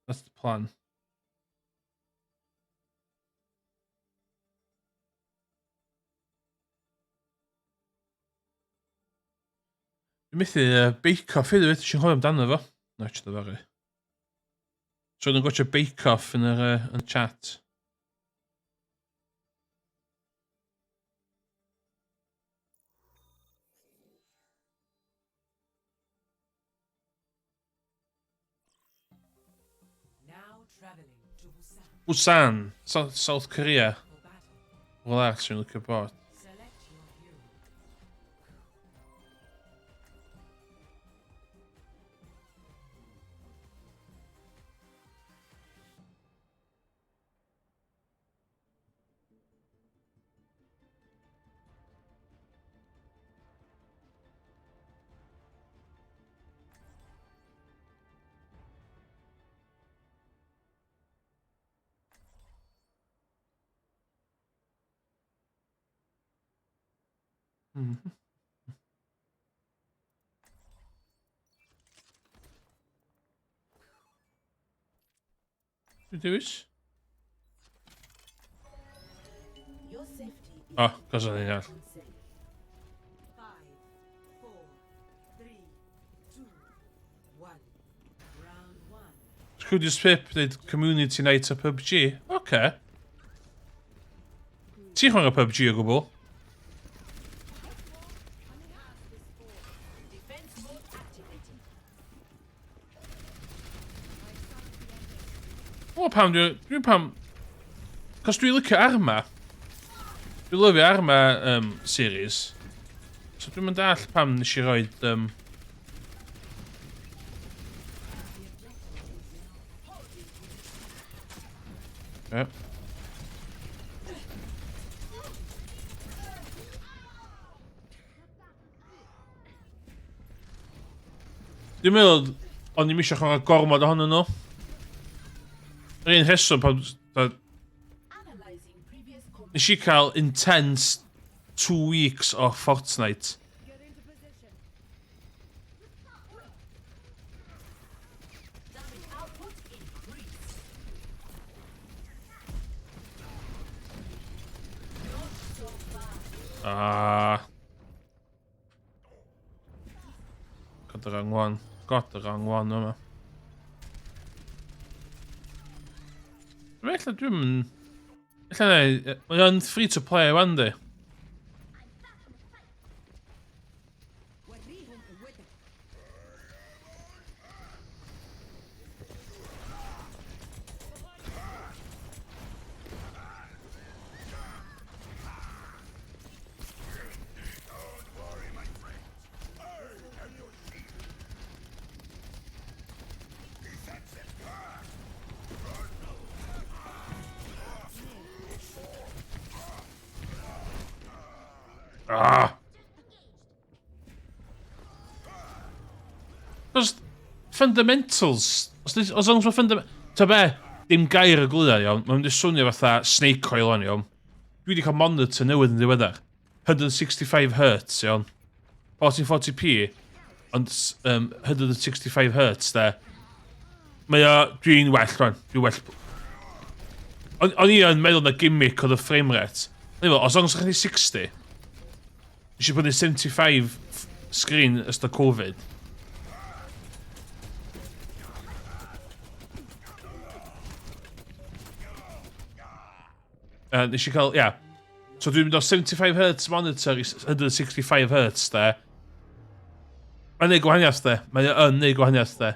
That's the plan. Dwi'n methu bake-off hyd o beth, ti'n hwyl amdano fo. No, eich dyfaru. So, dwi'n gotcha bake-off yn y chat. Busan, South Korea. Wel, that's dwi'n licio bod. Dewis? Oh, because of the 5, 4, 3, 2, 1. Round 1. Could you spip the community night o PUBG? Okay. Ti'n chwarae PUBG o gwbl? O, pam dwi'n pam... Cos dwi'n licio Arma. Dwi'n lyfio Arma series. So dwi'n mynd all pam nes i roed... Okay. Dwi'n meddwl, o'n i'n misio chwarae gormod ohonyn nhw. Yr un rheswm pan... Nes i cael intense 2 weeks o Fortnite. Got the wrong one. Got the wrong one, yma. Felly dwi'n... Felly mae'n free to play wan di. Os fundamentals... Os ond mae fundamentals... Ta be, dim gair y glwydda, iawn. Mae'n mynd i swnio fatha snake coil on, iawn. Dwi wedi cael monitor newydd yn ddiweddar. 165 Hz, iawn. 1440p. Ond 165 Hz, de. Mae o... Dwi'n well, rwan. Dwi'n well. O'n i yn meddwl na gimmick oedd y frame rate. Os ond chi'n 60... Nes i prynu 75 screen ystod Covid. Nes i cael, ia. So dwi'n mynd o 75 Hz monitor i 165 Hz, de. Mae'n neud gwahaniaeth, de. Mae'n neud gwahaniaeth, de.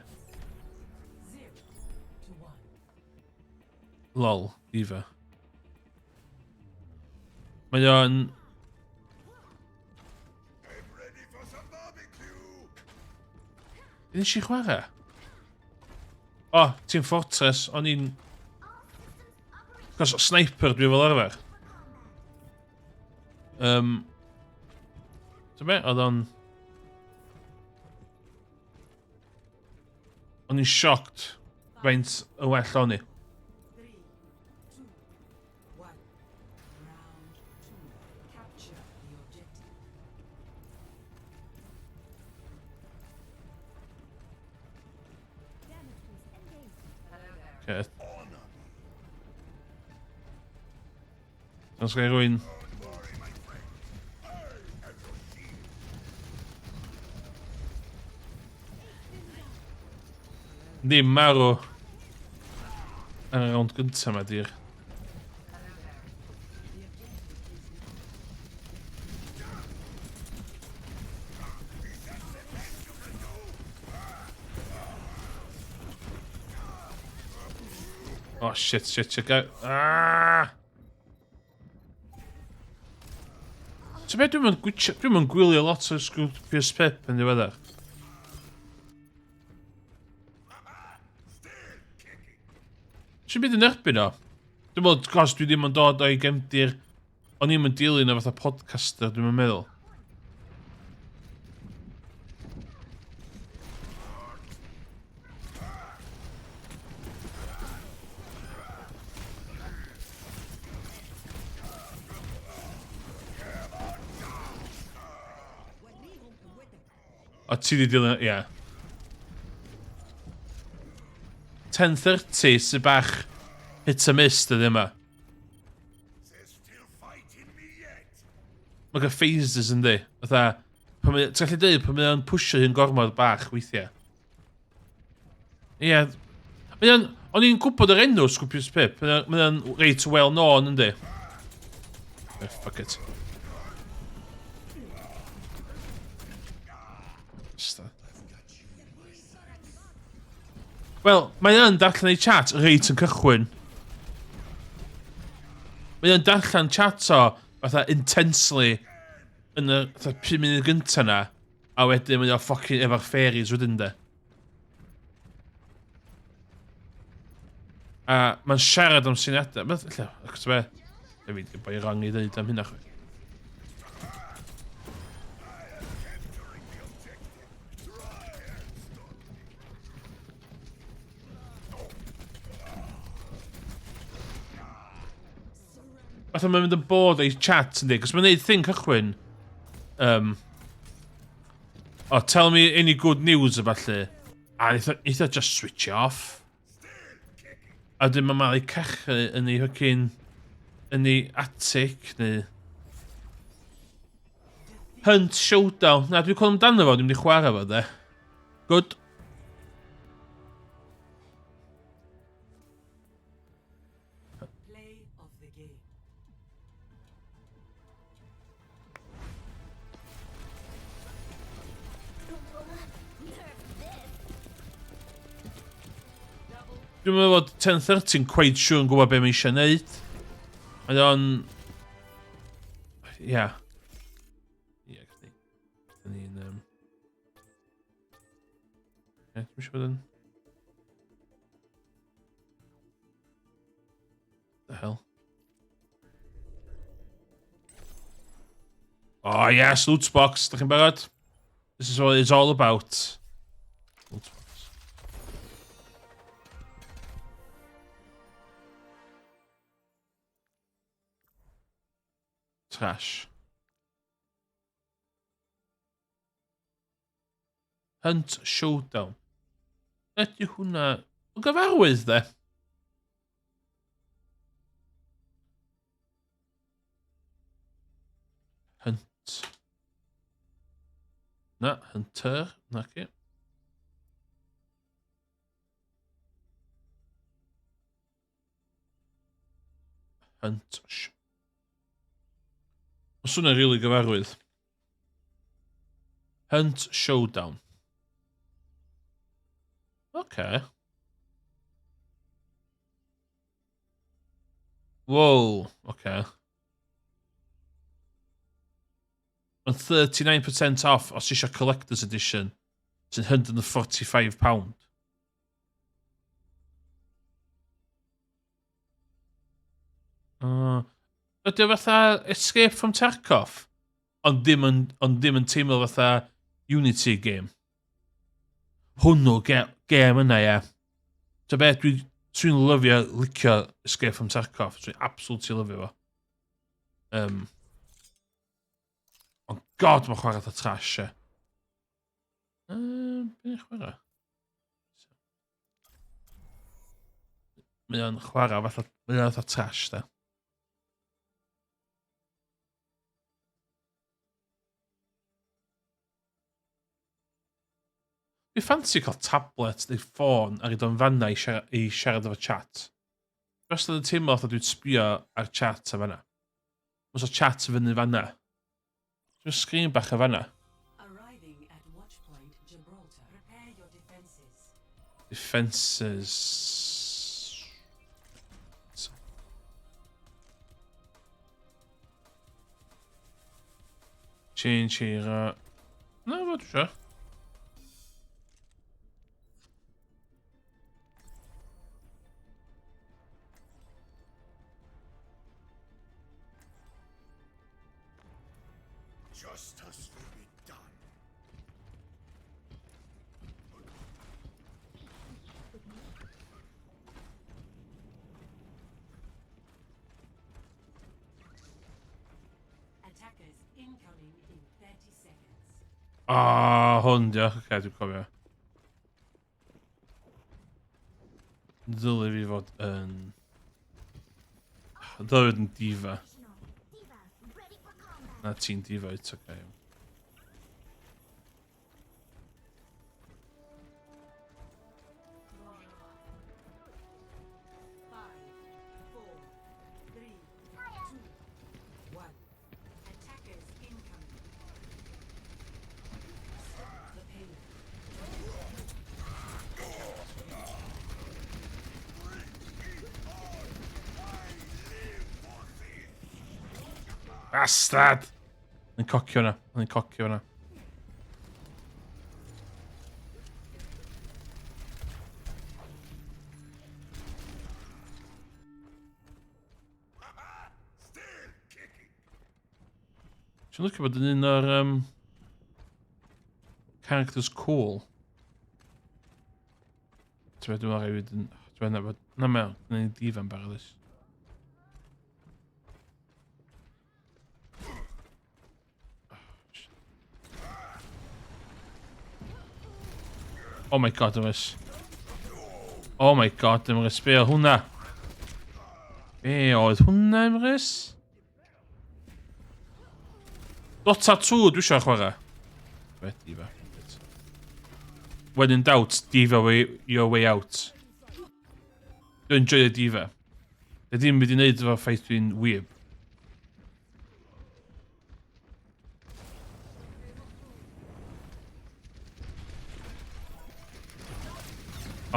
Lol, diva. Mae'n... Nes i chwarae? O, Team Fortress, o'n i'n... Cos sniper dwi fel arfer. So be, oedd o'n... O'n i'n shocked faint y well o'n i. Okay. Os gael rwy'n... Ddim marw yn y rownd gyntaf ma dir. Oh shit. So be dwi'n gwylio lot o Scroopius Pip yn ddiweddar. Sy'n byd yn erbyn o? Dwi'n meddwl, gos dwi ddim yn dod o'i gemdir... O'n i'm yn dilyn o fatha podcaster, dwi'n meddwl. O, ti di dilyn... Ia. 10:30 sy'n bach hit a miss dydyn yma. Mae gen phases yndi. Fatha... Ti'n gallu dweud pan mae'n pwysio hyn gormod bach weithiau. Ia. O'n i'n gwybod yr enw Scroopius Pip. Mae'n reit well known yndi. Oh, fuck it. Wel, mae yn darllen ei chat reit yn cychwyn. Mae yn darllen chat o fatha intensely yn y 5 munud gynta na, a wedyn mae o ffocin efo'r fairies wedyn de. A mae'n siarad am syniadau. Beth, lle, achos be, e fi boi rong i ddweud am hynna chwe. Fatha mae'n mynd yn bod ei chat yndi, cos mae'n neud thing cychwyn. Oh, tell me any good news a falle. A eitha just switch off. A dyn mae Mali cachu yn ei hwcyn... yn ei attic, neu... Hunt Showdown. Na, dwi'n cwrdd amdano fo, dwi'n mynd i chwarae fo, de. Good. Play of the game. Dwi'n meddwl bod 10-13 quite sure yn gwybod be mae eisiau neud. Mae o'n... Ia. Ia, gyddi. Gyddi ni'n... Ie, dwi'n eisiau bod yn... The hell? Oh yes, loot box. Da chi'n barod? This is what it's all about. Loot box. Trash. Hunt Showdown. Ydy hwnna... O gyfarwydd, de? Hunt. Na, Hunter. Na ci. Hunt. Os hwnna'n rili gyfarwydd. Hunt Showdown. Okay. Whoa, okay. And 39% off os eisiau Collector's Edition sy'n £145. Ydy o fatha Escape from Tarkov? Ond dim yn teimlo fatha Unity game. Hwnnw game yna, ie. Ta beth, dwi'n lyfio licio Escape from Tarkov. Dwi'n absolutely lyfio fo. Ond god, mae'n chwarae fatha trash, ie. Be'n chwarae? Mae'n chwarae fatha trash, da. Fi ffansi cael tablet neu ffôn ar ei don fanna i siarad efo chat. Os ydyn teimlo oedd dwi'n sbio ar chat a fanna. Os o chat fyny fanna. Dwi'n sgrin bach a fanna. Arriving at watch point Gibraltar. Prepare your defenses. Defences. Change here. No, fod siwr. Justice will be done. Attackers incoming in 30 seconds. Hwn, diolch. Ok, dwi'n cofio. Dylai fi fod yn... Dylai fod yn diva. Diva, ready for combat. Na ti'n diva, it's okay. Five, four, three, two, one. Attackers incoming. Stop the pain. Bastard! Yn cocio hwnna. Yn cocio hwnna. Dwi'n licio bod yn un o'r characters cool. Dwi'n meddwl rhaid wedi... Dwi'n meddwl bod... Na mewn, yn ein difan barod. Oh my god, ymwys. Oh my god, ymwys. Be o hwnna? Be oedd hwnna, ymwys? Dota 2, dwi eisiau chwarae. Be, diva. When in doubt, diva your way out. Dwi'n enjoy y diva. Dy ddim wedi wneud efo ffaith dwi'n weeb.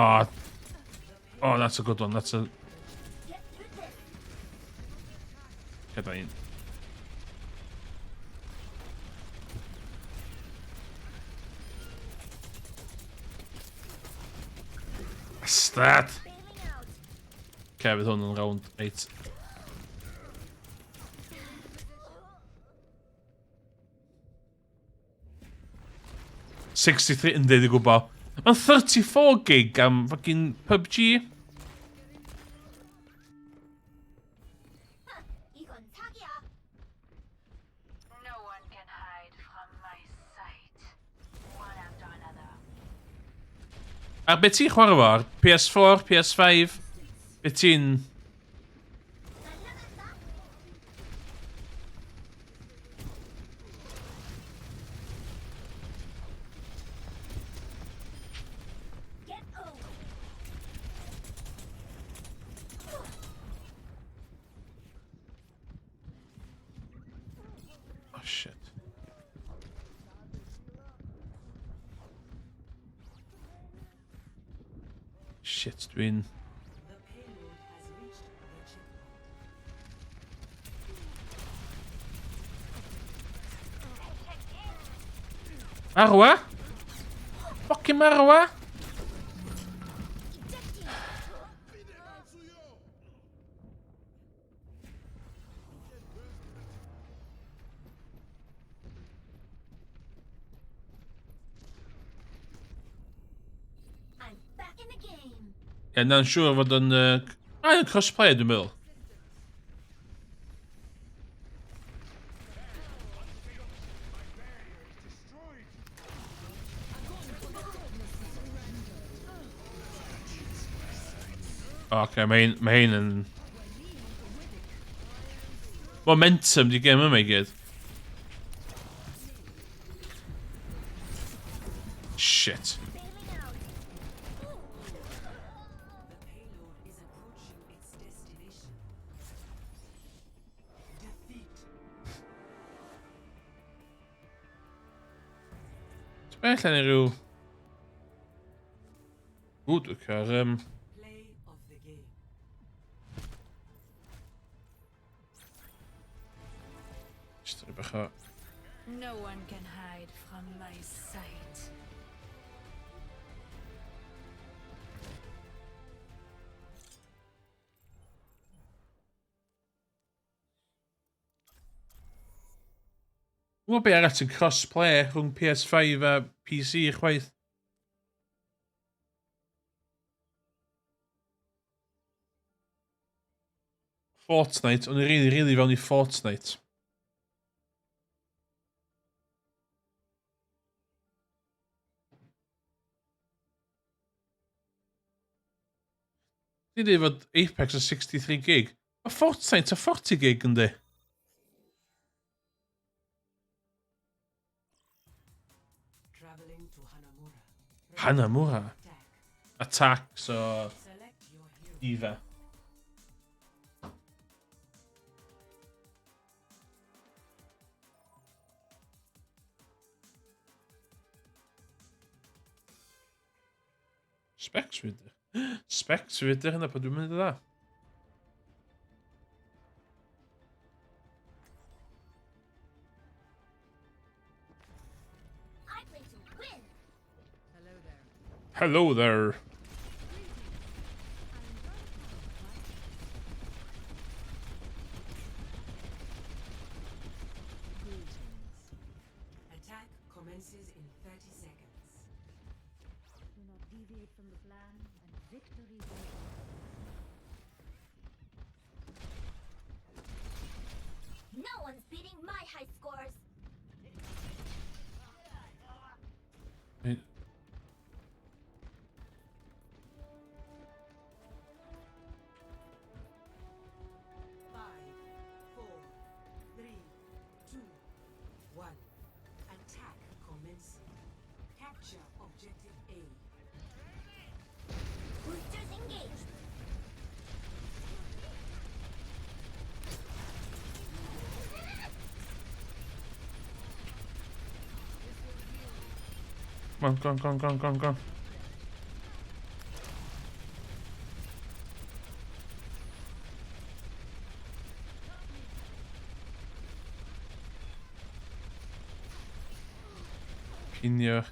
Oh, that's a good one. That's a... Get that in. Start. Okay, fydd hwn yn round 8. $63 yn dweud i gwybod. Mae'n 34 gig am fucking PUBG. 이건 사기야. No one can hide from my sight. One after another. A beth ti'n chwarae fo? Ar PS4, PS5? Beth ti'n... Get over. Oh shit. Shit, dwi'n... The payload has reached the checkpoint. Marwa? Fucking Marwa? I'm back in the game. Ie, na'n siŵr fod yn... yn crossplay, dwi'n meddwl. Oce, mae hyn yn... Momentum di gem yma i gyd. Shit. Bailing out. The payload is approaching its destination. Defeat. Ti'n bell yn rhyw... Dwi'n cael... Play of the game. Stori bach o... No one can hide from my sight. Wel, be arall sy'n crossplay rhwng PS5 a PC chwaith? Fortnite, o'n i really fewn i Fortnite. Ti'n dweud fod Apex a 63 gig? Mae Fortnite a 40 gig yndi? Traveling to Hanamura. Hanamura? Attack. Attack, so... Select your hero. Eva. Specs rydych. Specs rydych yna pa dwi'n mynd i dda. Hello there. Attack commences in 30 seconds. Do not deviate from the plan, and victory will No one's beating my high scores. Five, four, three, two, one. Attack commencing. Capture objective A. Boosters engaged. Come on. In here.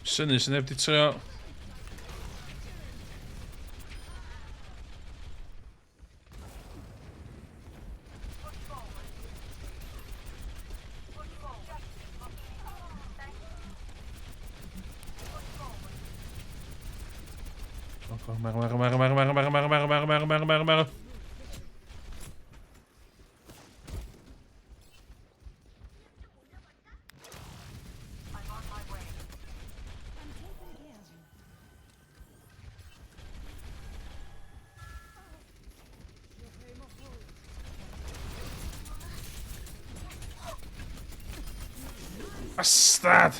Sen hep dit så. Mare. Bastard!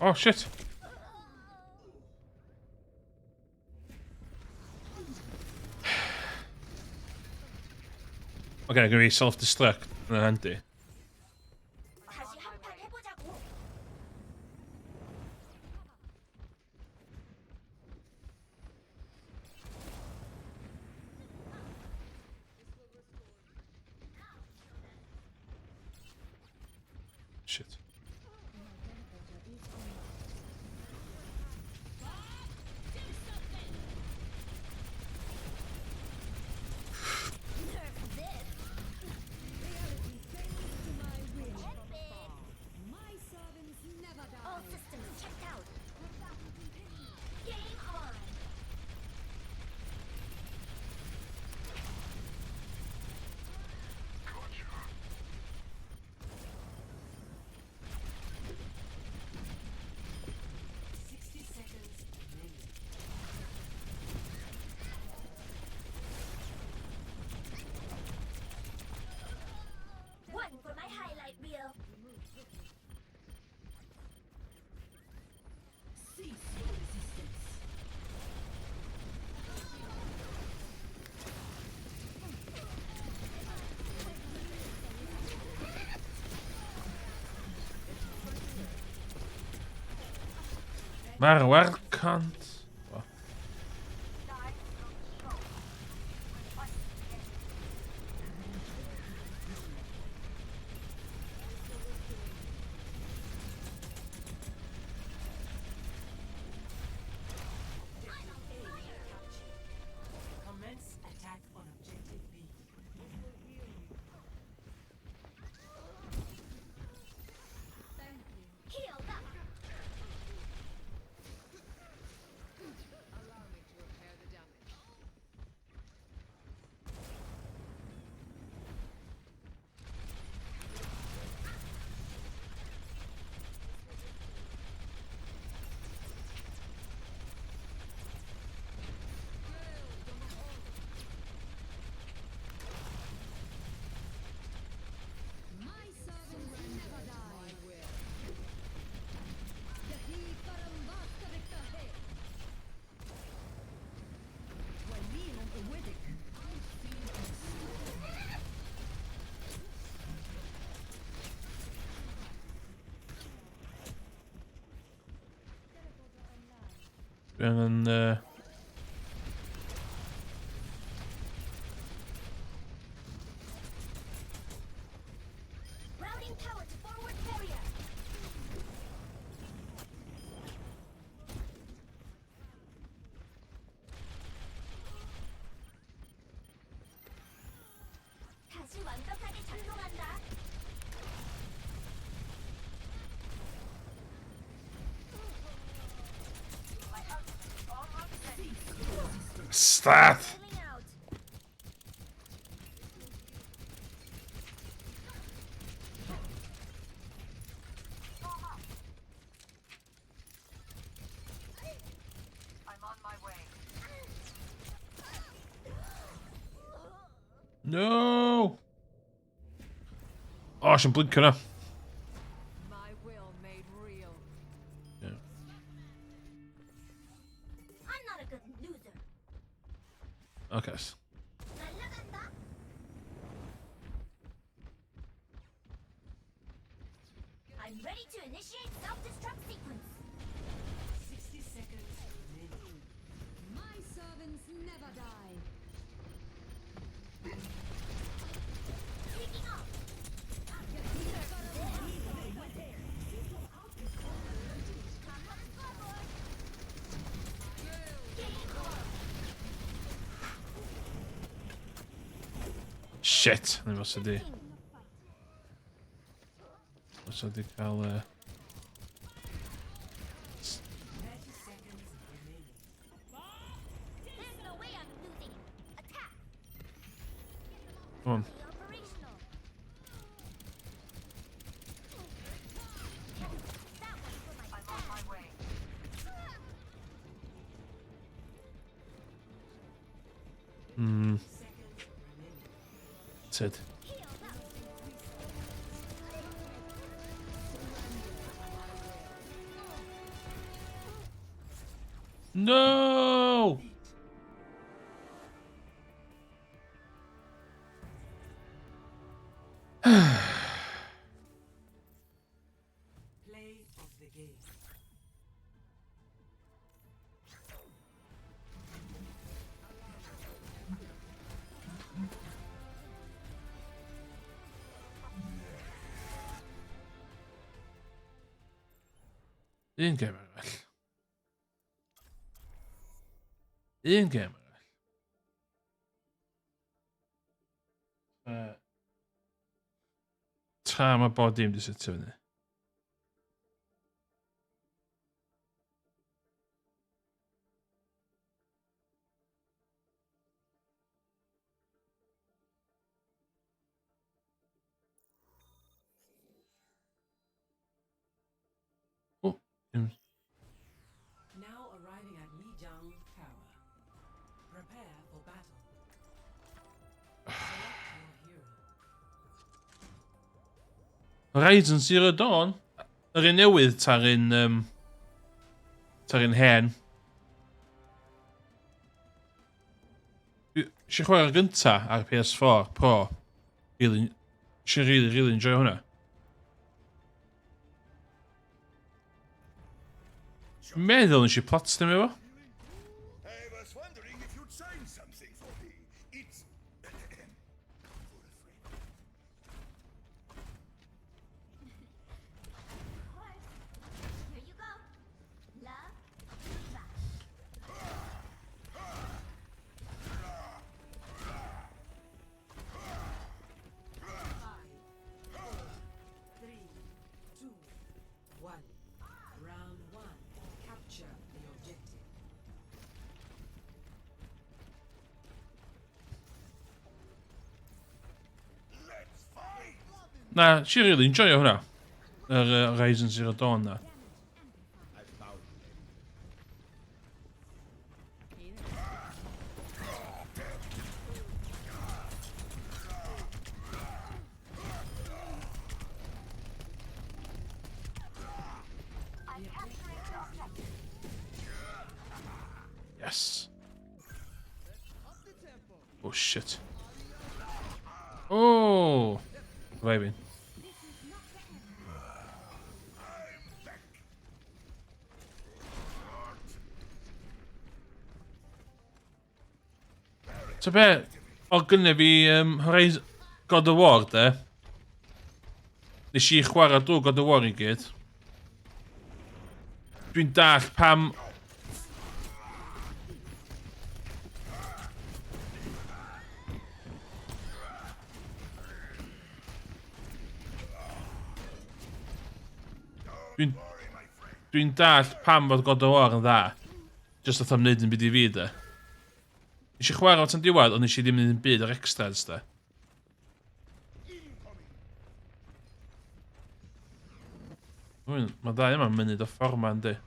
Oh shit! Okay, I'm gonna be self-destruct. 한테. 다시 한판 해보자고. Shit. All systems checked out. Game on. One for my highlight reel. Waar kant? Commence attack on objective B. Healed up. ben een... Routing power to forward barrier. 다시 완벽하게 작동한다. Staat! Filling out. I'm on my way. No! Oh, zijn bloed kunnen. My will made real. I'm not a good loser. Oké. 날라간다. I'm ready to initiate self-destruct sequence. 60 seconds remaining. My servants never die. Taking off. Shit. Nu was die. Was dat ik al... 30 seconds remaining. There's no way I'm losing. Attack. Come on. Be operational. That one's for my I'm on my way. Hmm. Seconds remaining. That's it. heal. That was No! Play of the game. Eén keer maar weg. Eén keer maar weg. Tráma body im disitívne. Oh, Now arriving at Lijiang Tower. Prepare for battle. Select your hero. Horizon Zero Dawn. Yr un newydd tar un hen. Eisiau chwarae'r gynta ar PS4 Pro. Eisiau really enjoy hwnna. Meddwl nes i platinum efo. I was wondering if you'd sign something for me. It's for a friend. Here you go. Love. Back. 3, 2, 1. Round 1. Capture the objective. Let's fight! Na, nes i really enjoy hwnna. Yr Horizon Zero Dawn na. I found him. I'm capturing the objective. Yes. Oh shit. Oh! Surviving. So be, o gynnu fi Horizon God of War, de. Nes i chwarae drwy God of War i gyd. Dwi'n dall pam... Dwi'n dall pam fod God of War yn dda. Just oedd am wneud yn byd i fi, de. Nes i chwarae o tan diwedd, ond nes i ddim yn byd ar extras, de. Mae dda yma'n munud o ffordd ma, yndi.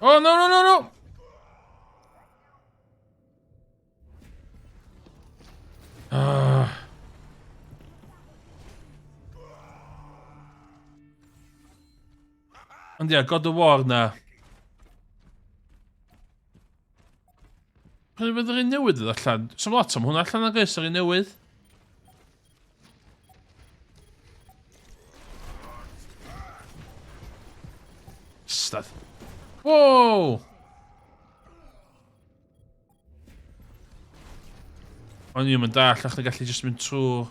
Oh, no, no, no, no! Ond ia, God of War na. Pryd fydd yr un newydd yn allan? Som lot am hwnna allan ag ys yr un newydd. Stad. Wow! O'n i'm yn dall, ach na gallu jyst mynd trwy...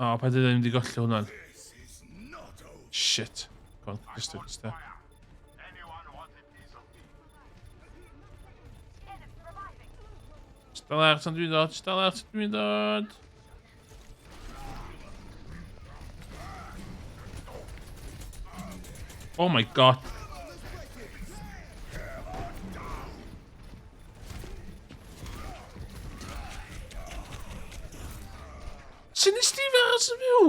O, pa dyd ddim wedi golli hwnna'n. Shit. Go on, just do this there. Stal ar tan dwi'n dod, stal ar tan dwi'n dod. Oh my god. Sy'n nes ti fe as y fyw?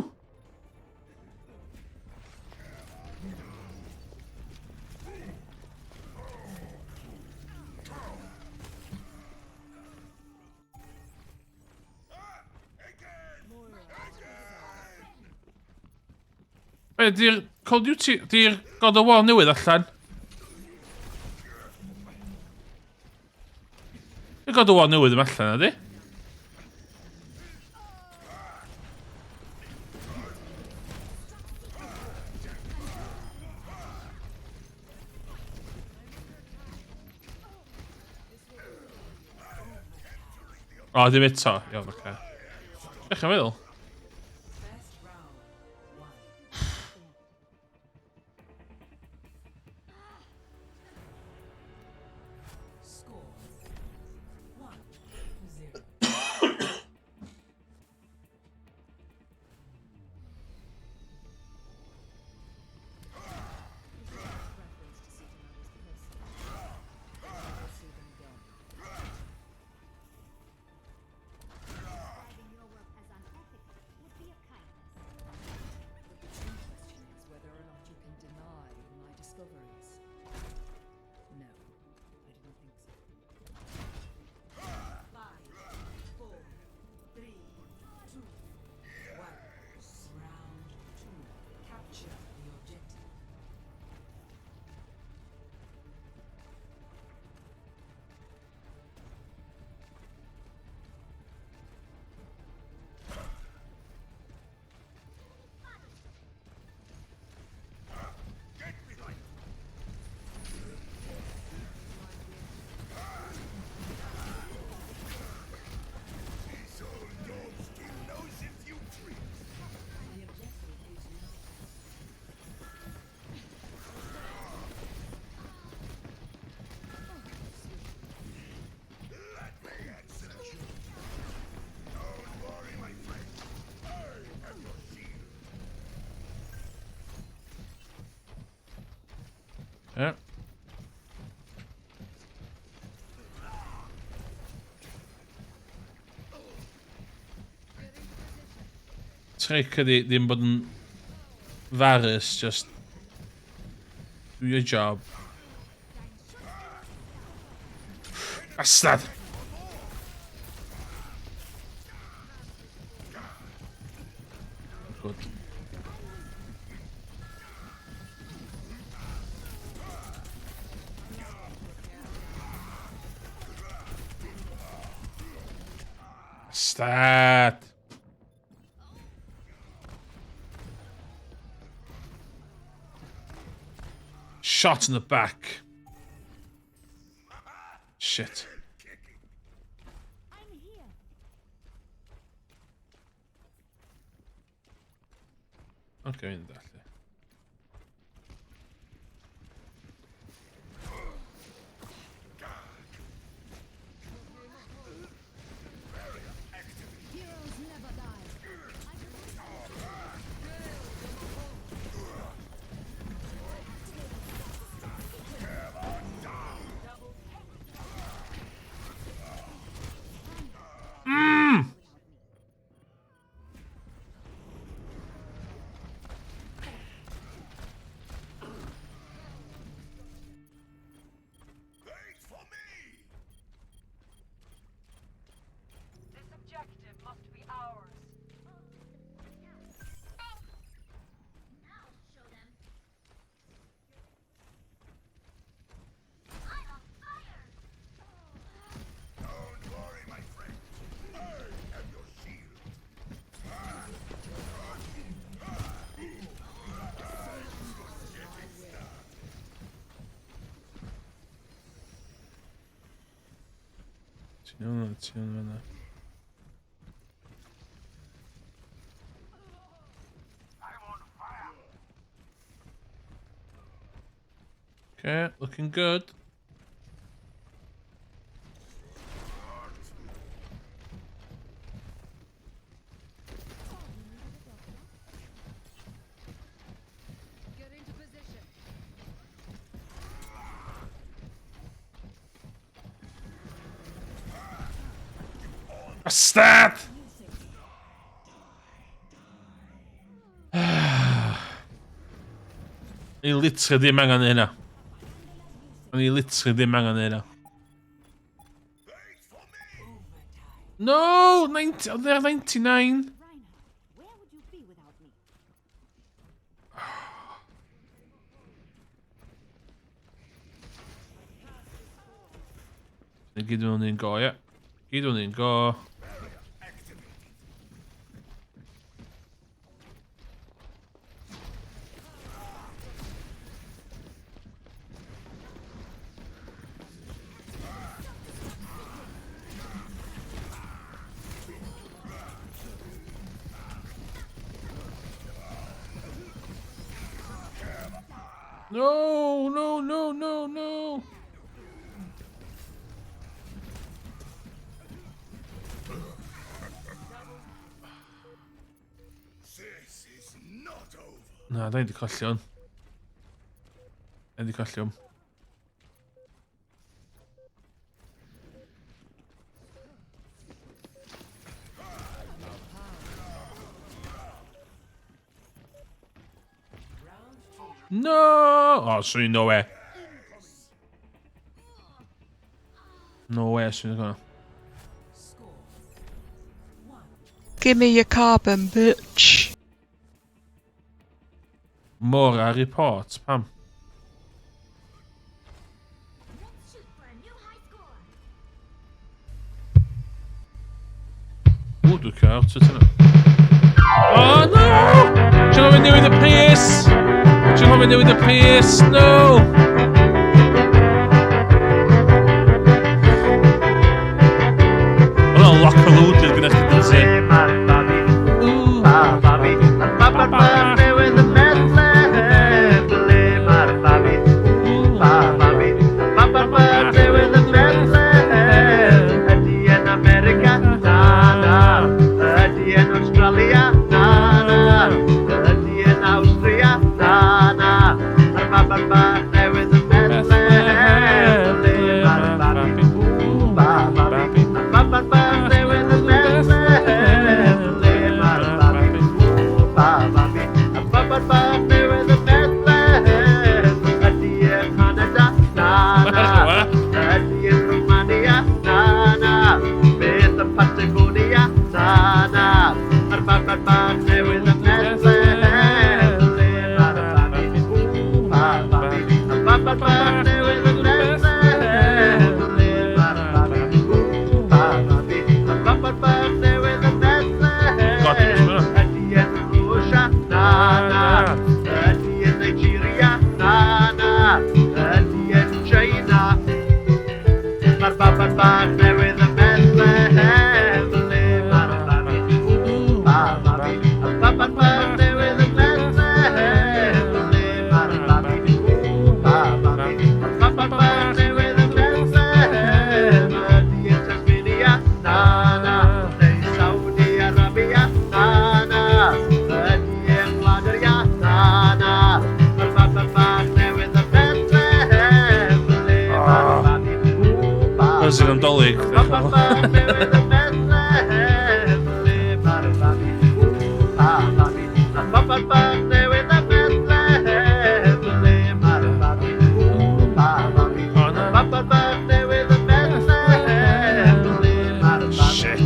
Be, di'r Call of Duty, di'r God of War newydd allan? Di'r God of War newydd yn allan, ydi? O, dim eto. Iawn, oce. Ech yn meddwl? First round. 1. Score 1-0. Describing your work as unethical would be a kindness. But the true question is whether or not you can deny my discoveries. No, I do not think so. 5, 4, 3, 2, 1. Round 2. Capture the objective. This old dog still knows a few tricks. The objective is yours. Let me answer you. Don't worry, my friend. I am your shield. Ja. Trick ydi ddim bod yn farus, just do your job. Bastard! Bastard. Shot in the back. Shit. I'm here. Okay, in that. Heroes never die. Wait for me! This objective must be ours. Now show them. I'm on fire! Don't worry, my friend. I am your shield. Tiana. Okay, looking good. Get into position. Bastard! Ni literally ddim angen hynna. Ni literally ddim angen hynna. Wait for me! No! 90, they're 99. Reinhardt, where would you be without me? Gyd o'n un go, ie. Gyd o'n un go. No, no, no, no, no. This is not over. Na, da ni di colli hwn. Da ni di colli hwn. No! Oh, swn no way. No way, swn i'n gonna. Give me your carbon, bitch. More a report, pam. Let's shoot for a new high score. Oh, du kör, så till Oh no! Should have been doing the pace! Should have been doing the pace! No! Well, lock a load is gonna have to say. Australia, na na, partner with a Bethlehem. Partner with a Bethlehem. Partner with a Bethlehem. Dieta Minia, Nana. Saudi Arabia, Nana. Diem Madaria, Nana. Partner with a Bethlehem. Where's the Dolig? Shit.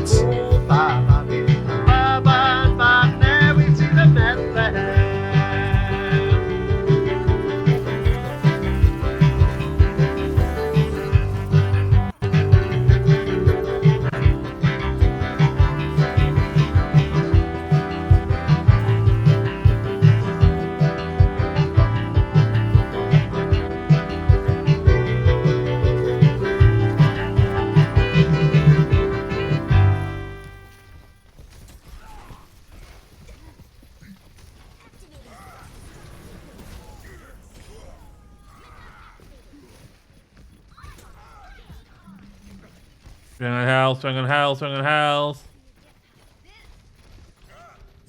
Swing on health, swing on health, swing on health.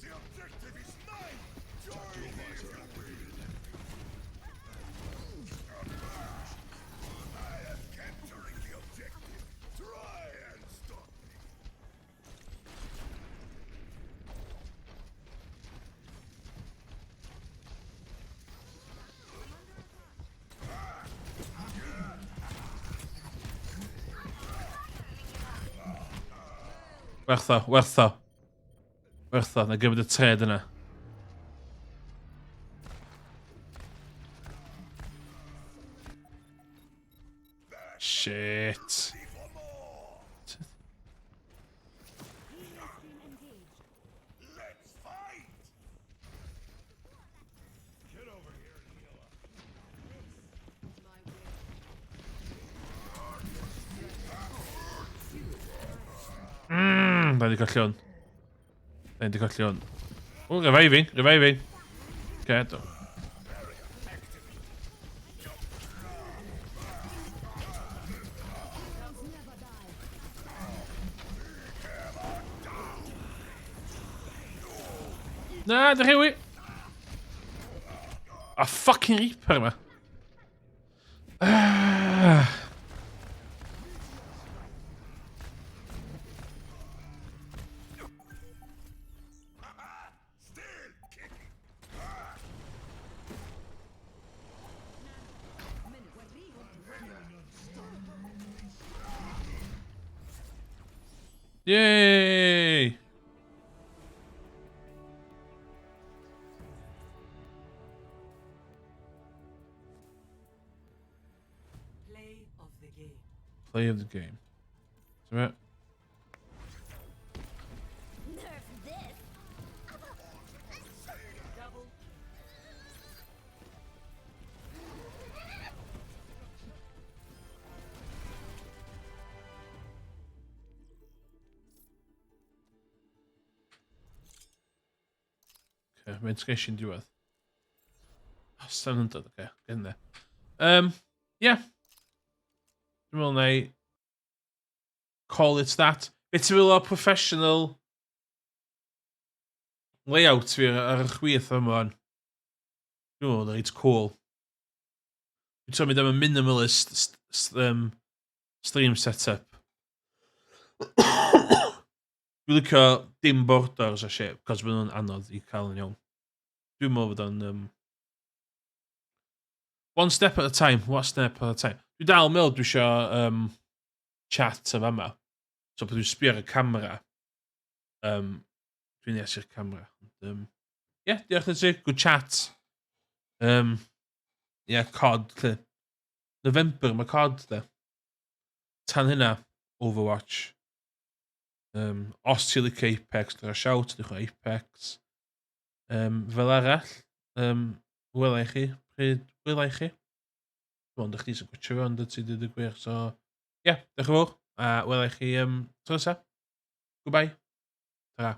The objective is mine! Join me if you will! I am capturing the objective! Try and stop me! Werth o. Na gymryd y tred yna. Shit. Let's fight! Get over here and heal up. Da ni colli hwn. Da ni colli hwn. O, reviving, reviving. Okay, do. Na, da rhewi. A fucking Reaper yma. Yay! Play of the game. Play of the game. So, Nerf this. Double. okay, mae'n sgesiwn diwedd. Oh, 700, okay, get in there. Yeah. Dwi'n meddwl na i call it that. Be ti'n meddwl o professional layout fi ar y chwith yma wan? Dwi'n meddwl na it's cool. Dwi'n teimlo mynd am y minimalist stream setup. Dwi'n licio dim borders a shit, cos maen nhw'n anodd i cael yn iawn. Dwi'n meddwl bod o'n one step at a time, one step at a time. Dwi dal meddwl dwi eisiau chat efo yma. So bod dwi'n sbio ar y camera. Dwi'n nes i'r camera. Yeah, diolch i ti. Good chat. Yeah, COD. Lle. November, mae COD de. Tan hynna, Overwatch. Os ti'n licio Apex, dwi'n shout, dwi'n Apex. Fel arall, wela i chi. Pryd wela i chi. Dwi'n chdi sy'n gwtio fe, ond ti dyd y gwir. So, yeah, diolch yn fawr. Wel i chi, tro nesa. Goodbye. Ta-ra.